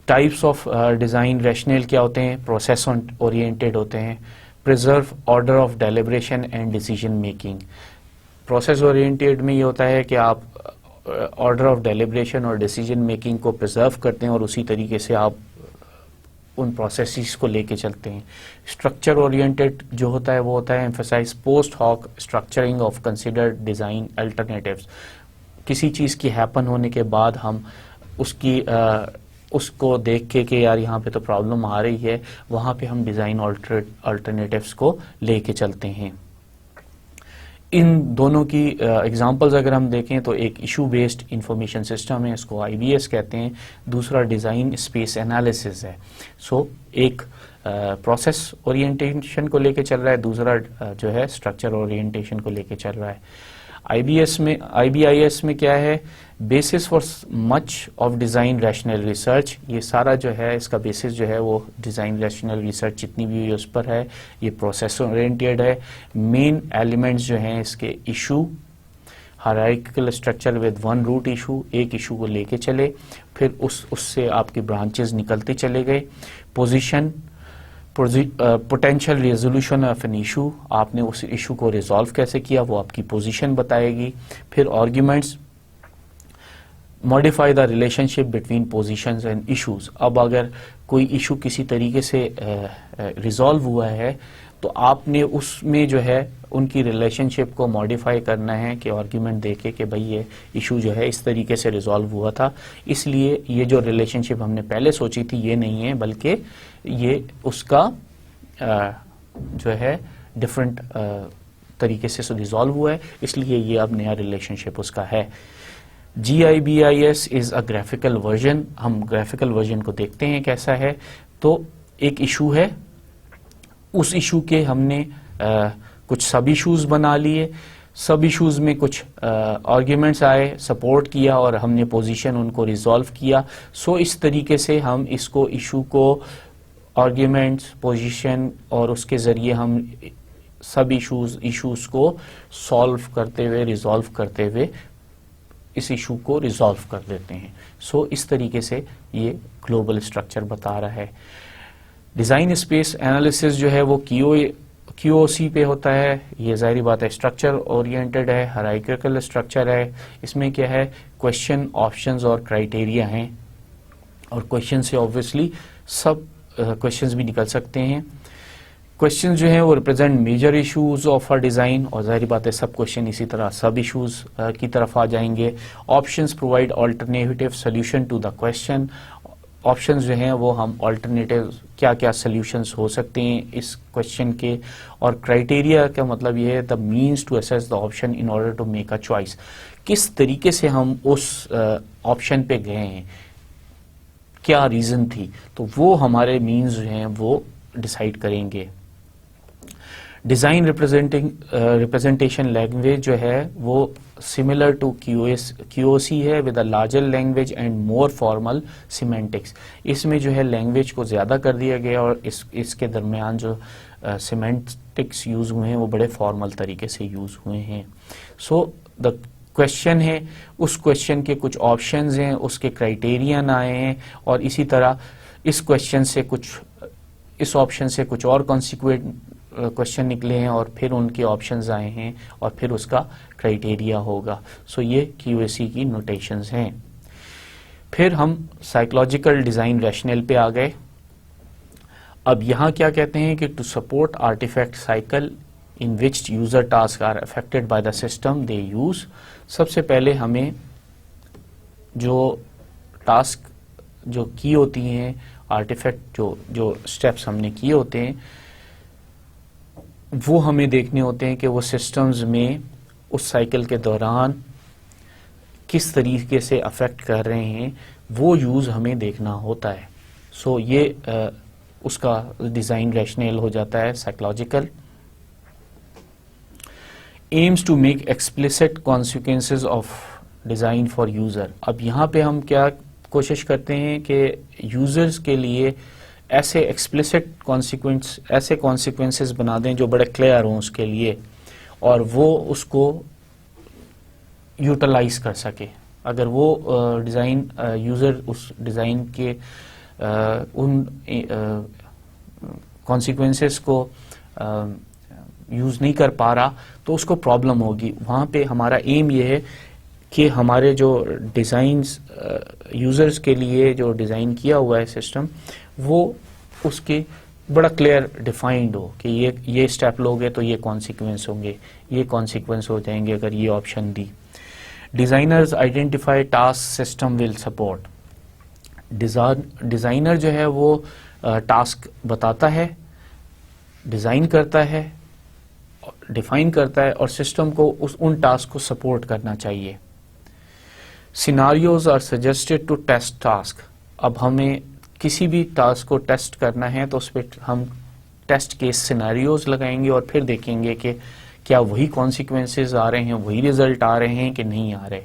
टाइप्स ऑफ डिज़ाइन रैशनल क्या होते हैं? प्रोसेस ओरिएंटेड होते हैं। Preserve order of deliberation and decision making. Process oriented में ये होता है कि आप ऑर्डर ऑफ डेलिब्रेशन और डिसीजन मेकिंग को प्रिजर्व करते हैं और उसी तरीके से आप उन प्रोसेसेस को लेके चलते हैं। स्ट्रक्चर ओरिएंटेड जो होता है वो होता है emphasize post hoc structuring of considered design alternatives. किसी चीज़ की हैपन होने के बाद हम उसको देख के कि यार यहाँ पे तो प्रॉब्लम आ रही है, वहाँ पे हम डिज़ाइन अल्टरनेटिव्स को लेके चलते हैं। इन दोनों की एग्जांपल्स अगर हम देखें तो एक इशू बेस्ड इंफॉर्मेशन सिस्टम है, इसको IBS कहते हैं। दूसरा डिज़ाइन स्पेस एनालिसिस है। सो एक प्रोसेस ओरिएंटेशन को लेके चल रहा है, दूसरा जो है स्ट्रक्चर ओरिएंटेशन को लेके चल रहा है। IBIS में क्या है? Basis for much of design rational research. ये सारा जो है इसका बेसिस जो है वो डिज़ाइन रैशनल रिसर्च जितनी भी हुई है उस पर है। ये प्रोसेस ओरिएंटेड है। मेन एलिमेंट्स जो हैं इसके issue, hierarchical structure with one root issue, एक इशू को लेके चले, फिर उससे आपके ब्रांचेस निकलते चले गए। Position, potential resolution of an issue, आपने उस इशू को रिजॉल्व कैसे किया वो आपकी पोजीशन बताएगी। फिर arguments, modify the relationship between positions and issues. अब अगर कोई इशू किसी तरीके से रिजॉल्व हुआ है तो आपने उसमें जो है उनकी रिलेशनशिप को मॉडिफाई करना है कि आर्ग्यूमेंट देके कि भाई ये इशू जो है इस तरीके से रिजॉल्व हुआ था, इसलिए ये जो रिलेशनशिप हमने पहले सोची थी ये नहीं है, बल्कि ये उसका जो है डिफरेंट तरीके से रिजॉल्व हुआ है, इसलिए ये अब नया रिलेशनशिप उसका है। GIBIS is a graphical version. हम ग्राफिकल वर्जन को देखते हैं कैसा है। तो एक इशू है, उस इशू के हमने कुछ सब इश्यूज बना लिए, सब इश्यूज में कुछ आर्ग्यूमेंट्स आए, सपोर्ट किया और हमने पोजीशन उनको रिजॉल्व किया। सो इस तरीके से हम इसको इशू को आर्ग्यूमेंट्स, पोजीशन और उसके ज़रिए हम सब इश्यूज को सॉल्व करते हुए, रिजॉल्व करते हुए इस इशू को रिजॉल्व कर देते हैं। सो इस तरीके से ये ग्लोबल स्ट्रक्चर बता रहा है। डिज़ाइन स्पेस एनालिसिस जो है वो QOC पे होता है। ये ज़ाहिर बात है स्ट्रक्चर ओरिएंटेड है, हायरार्किकल स्ट्रक्चर है। इसमें क्या है? क्वेश्चन, ऑप्शंस और क्राइटेरिया हैं, और क्वेश्चन से ऑब्वियसली सब क्वेश्चंस भी निकल सकते हैं। क्वेश्चन जो है वो represent major issues of a design, और जाहिर बात है सब क्वेश्चन इसी तरह सब इश्यूज की तरफ आ जाएंगे। Options provide alternative solution to the question. Options जो हैं वो हम अल्टरनेटिव क्या क्या सोल्यूशंस हो सकते हैं इस क्वेश्चन के। और क्राइटेरिया का मतलब ये है the means to assess the option in order to make a choice. किस तरीके से हम उस ऑप्शन पे गए हैं, क्या रीज़न थी, तो वो हमारे मीन्स जो हैं वो डिसाइड करेंगे। डिज़ाइन रिप्रेजेंटेशन लैंग्वेज जो है वो सिमिलर टू QOC है with a larger language and more formal semantics. इसमें जो है लैंग्वेज को ज़्यादा कर दिया गया और इसके दरमियान जो सिमेंटिक्स यूज़ हुए हैं वो बड़े फॉर्मल तरीके से यूज़ हुए हैं। सो द क्वेश्चन है, उस क्वेश्चन के कुछ ऑप्शंस हैं, उसके क्राइटेरियन आए हैं, और इसी तरह इस क्वेश्चन से इस ऑप्शन से कुछ और कॉन्सिक्वेंट क्वेश्चन निकले हैं और फिर उनके ऑप्शंस आए हैं और फिर उसका क्राइटेरिया होगा। सो ये QOC की नोटेशंस हैं। फिर हम साइकोलॉजिकल डिज़ाइन रैशनल पे आ गए। अब यहाँ क्या कहते हैं कि to support artifact cycle in which user task are affected by the system they use. सबसे पहले हमें जो टास्क जो की होती हैं, आर्टिफैक्ट जो स्टेप्स हमने किए होते हैं, वो हमें देखने होते हैं कि वो सिस्टम्स में उस साइकिल के दौरान किस तरीके से अफेक्ट कर रहे हैं, वो यूज़ हमें देखना होता है. सो ये उसका डिज़ाइन रैशनल हो जाता है psychological. Aims to make explicit consequences of design for user. अब यहाँ पे हम क्या कोशिश करते हैं कि यूज़र्स के लिए ऐसे एक्सप्लिसिट ऐसे कॉन्सिक्वेंसेस बना दें जो बड़े क्लियर हों उसके लिए, और वो उसको यूटिलाइज कर सके. अगर वो डिज़ाइन यूज़र उस डिज़ाइन के उन कॉन्सिक्वेंसेस को यूज़ नहीं कर पा रहा तो उसको प्रॉब्लम होगी. वहाँ पे हमारा एम ये है कि हमारे जो डिज़ाइंस यूज़र्स के लिए जो डिज़ाइन किया हुआ है सिस्टम, वो उसके बड़ा क्लियर डिफाइंड हो कि ये स्टेप लोगे तो ये कॉन्सिक्वेंस होंगे, ये कॉन्सिक्वेंस हो जाएंगे अगर ये option the. Designers identify task system will support. Designer जो है वो टास्क बताता है, डिज़ाइन करता है, डिफाइन करता है और सिस्टम को उन टास्क को सपोर्ट करना चाहिए. Scenarios are suggested to test task. अब हमें किसी भी टास्क को टेस्ट करना है तो उस पर हम टेस्ट केस सिनारियोज लगाएंगे और फिर देखेंगे कि क्या वही कॉन्सिक्वेंसेज आ रहे हैं, वही रिजल्ट आ रहे हैं कि नहीं आ रहे.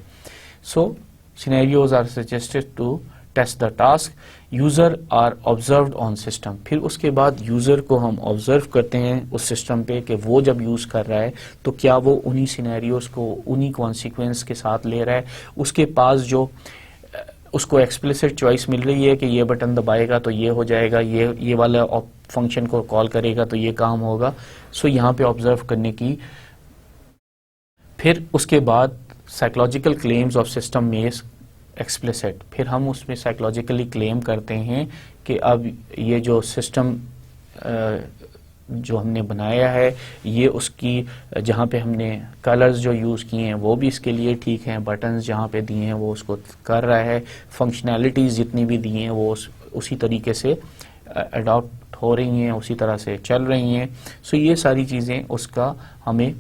So scenarios are suggested to test the task. User are observed on system. फिर उसके बाद यूजर को हम ऑब्जर्व करते हैं उस सिस्टम पे कि वो जब यूज कर रहा है तो क्या वो उन्हीं सिनेरियोज को उन्हीं कॉन्सिक्वेंस के साथ ले रहा है. उसके पास जो उसको एक्सप्लिसिट चॉइस मिल रही है कि ये बटन दबाएगा तो ये हो जाएगा, ये वाला फंक्शन को कॉल करेगा तो ये काम होगा. सो यहाँ पे ऑब्जर्व करने की. फिर उसके बाद साइकोलॉजिकल क्लेम्स ऑफ सिस्टम में एक्सप्लिसिट. फिर हम उसमें साइकोलॉजिकली क्लेम करते हैं कि अब ये जो सिस्टम जो हमने बनाया है, ये उसकी जहाँ पे हमने कलर्स जो यूज़ किए हैं वो भी इसके लिए ठीक हैं, बटन्स जहाँ पे दिए हैं वो उसको कर रहा है, फंक्शनैलिटीज़ जितनी भी दी हैं वो उसी तरीके से अडॉप्ट हो रही हैं, उसी तरह से चल रही हैं. सो ये सारी चीज़ें उसका हमें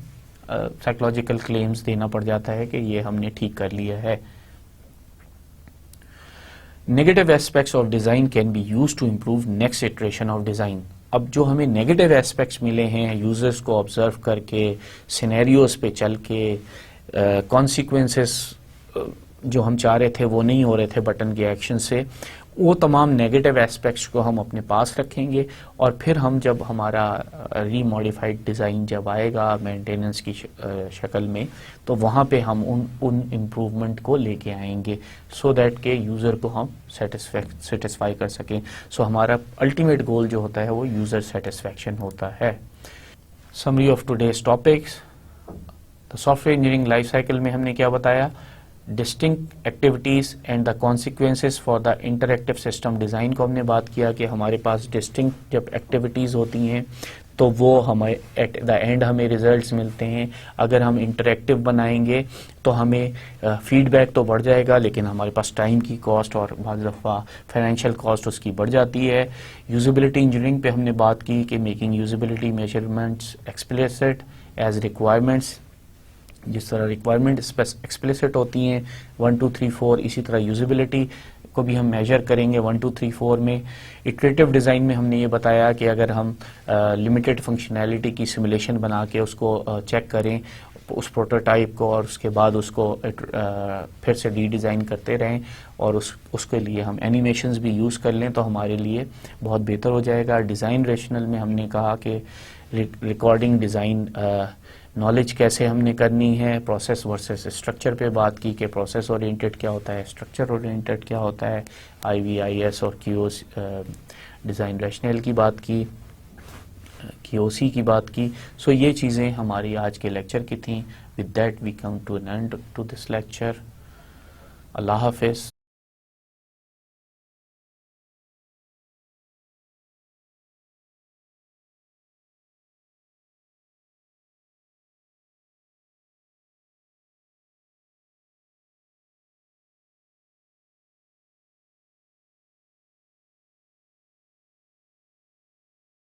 साइकोलॉजिकल क्लेम्स देना पड़ जाता है कि ये हमने ठीक कर लिया है. Negative aspects of design can be use to improve next iteration of design. अब जो हमें नेगेटिव एस्पेक्ट्स मिले हैं यूजर्स को ऑब्जर्व करके, सिनेरियोज पे चल के, कॉन्सिक्वेंसेस जो हम चाह रहे थे वो नहीं हो रहे थे बटन के एक्शन से, वो तमाम नेगेटिव एस्पेक्ट्स को हम अपने पास रखेंगे और फिर हम जब हमारा रीमॉडिफाइड डिज़ाइन जब आएगा मेंटेनेंस की शक्ल में, तो वहाँ पे हम उन इम्प्रूवमेंट को लेके आएंगे सो दैट के यूज़र को हम सेटिस्फाई कर सकें. सो हमारा अल्टीमेट गोल जो होता है वो यूज़र सेटिस्फैक्शन होता है. Summary of today's topics. तो सॉफ्टवेयर इंजीनियरिंग लाइफ साइकिल में हमने क्या बताया? Distinct activities and the consequences for the interactive system design को हमने बात किया कि हमारे पास डिस्टिंक्ट जब एक्टिविटीज़ होती हैं तो वो हमें एट द एंड हमें रिजल्ट्स मिलते हैं. अगर हम इंटरएक्टिव बनाएंगे तो हमें फीडबैक तो बढ़ जाएगा, लेकिन हमारे पास टाइम की कॉस्ट और बहुत दफ़ा फाइनेंशियल कॉस्ट उसकी बढ़ जाती है. यूजिबिलिटी इंजीनियरिंग पे हमने बात की कि making usability measurements explicit as requirements. जिस तरह रिक्वायरमेंट एक्सप्लिसिट होती हैं 1 2 3 4, इसी तरह यूजिबिलिटी को भी हम मेजर करेंगे 1 2 3 4 में. इटरेटिव डिज़ाइन में हमने ये बताया कि अगर हम लिमिटेड फंक्शनैलिटी की सिमुलेशन बना के उसको चेक करें उस प्रोटोटाइप को और उसके बाद उसको फिर से रीडिज़ाइन करते रहें और उसके लिए हम एनिमेशंस भी यूज़ कर लें तो हमारे लिए बहुत बेहतर हो जाएगा. डिज़ाइन रेशनल में हमने कहा कि रिकॉर्डिंग डिज़ाइन नॉलेज कैसे हमने करनी है, प्रोसेस वर्सेस स्ट्रक्चर पे बात की कि प्रोसेस ओरिएंटेड क्या होता है, स्ट्रक्चर ओरिएंटेड क्या होता है, IVIS और QoS डिज़ाइन रैशनल की बात की, QoC की बात की. सो ये चीज़ें हमारी आज के लेक्चर की थी. With that we come to an end to this lecture. Allah हाफिज़.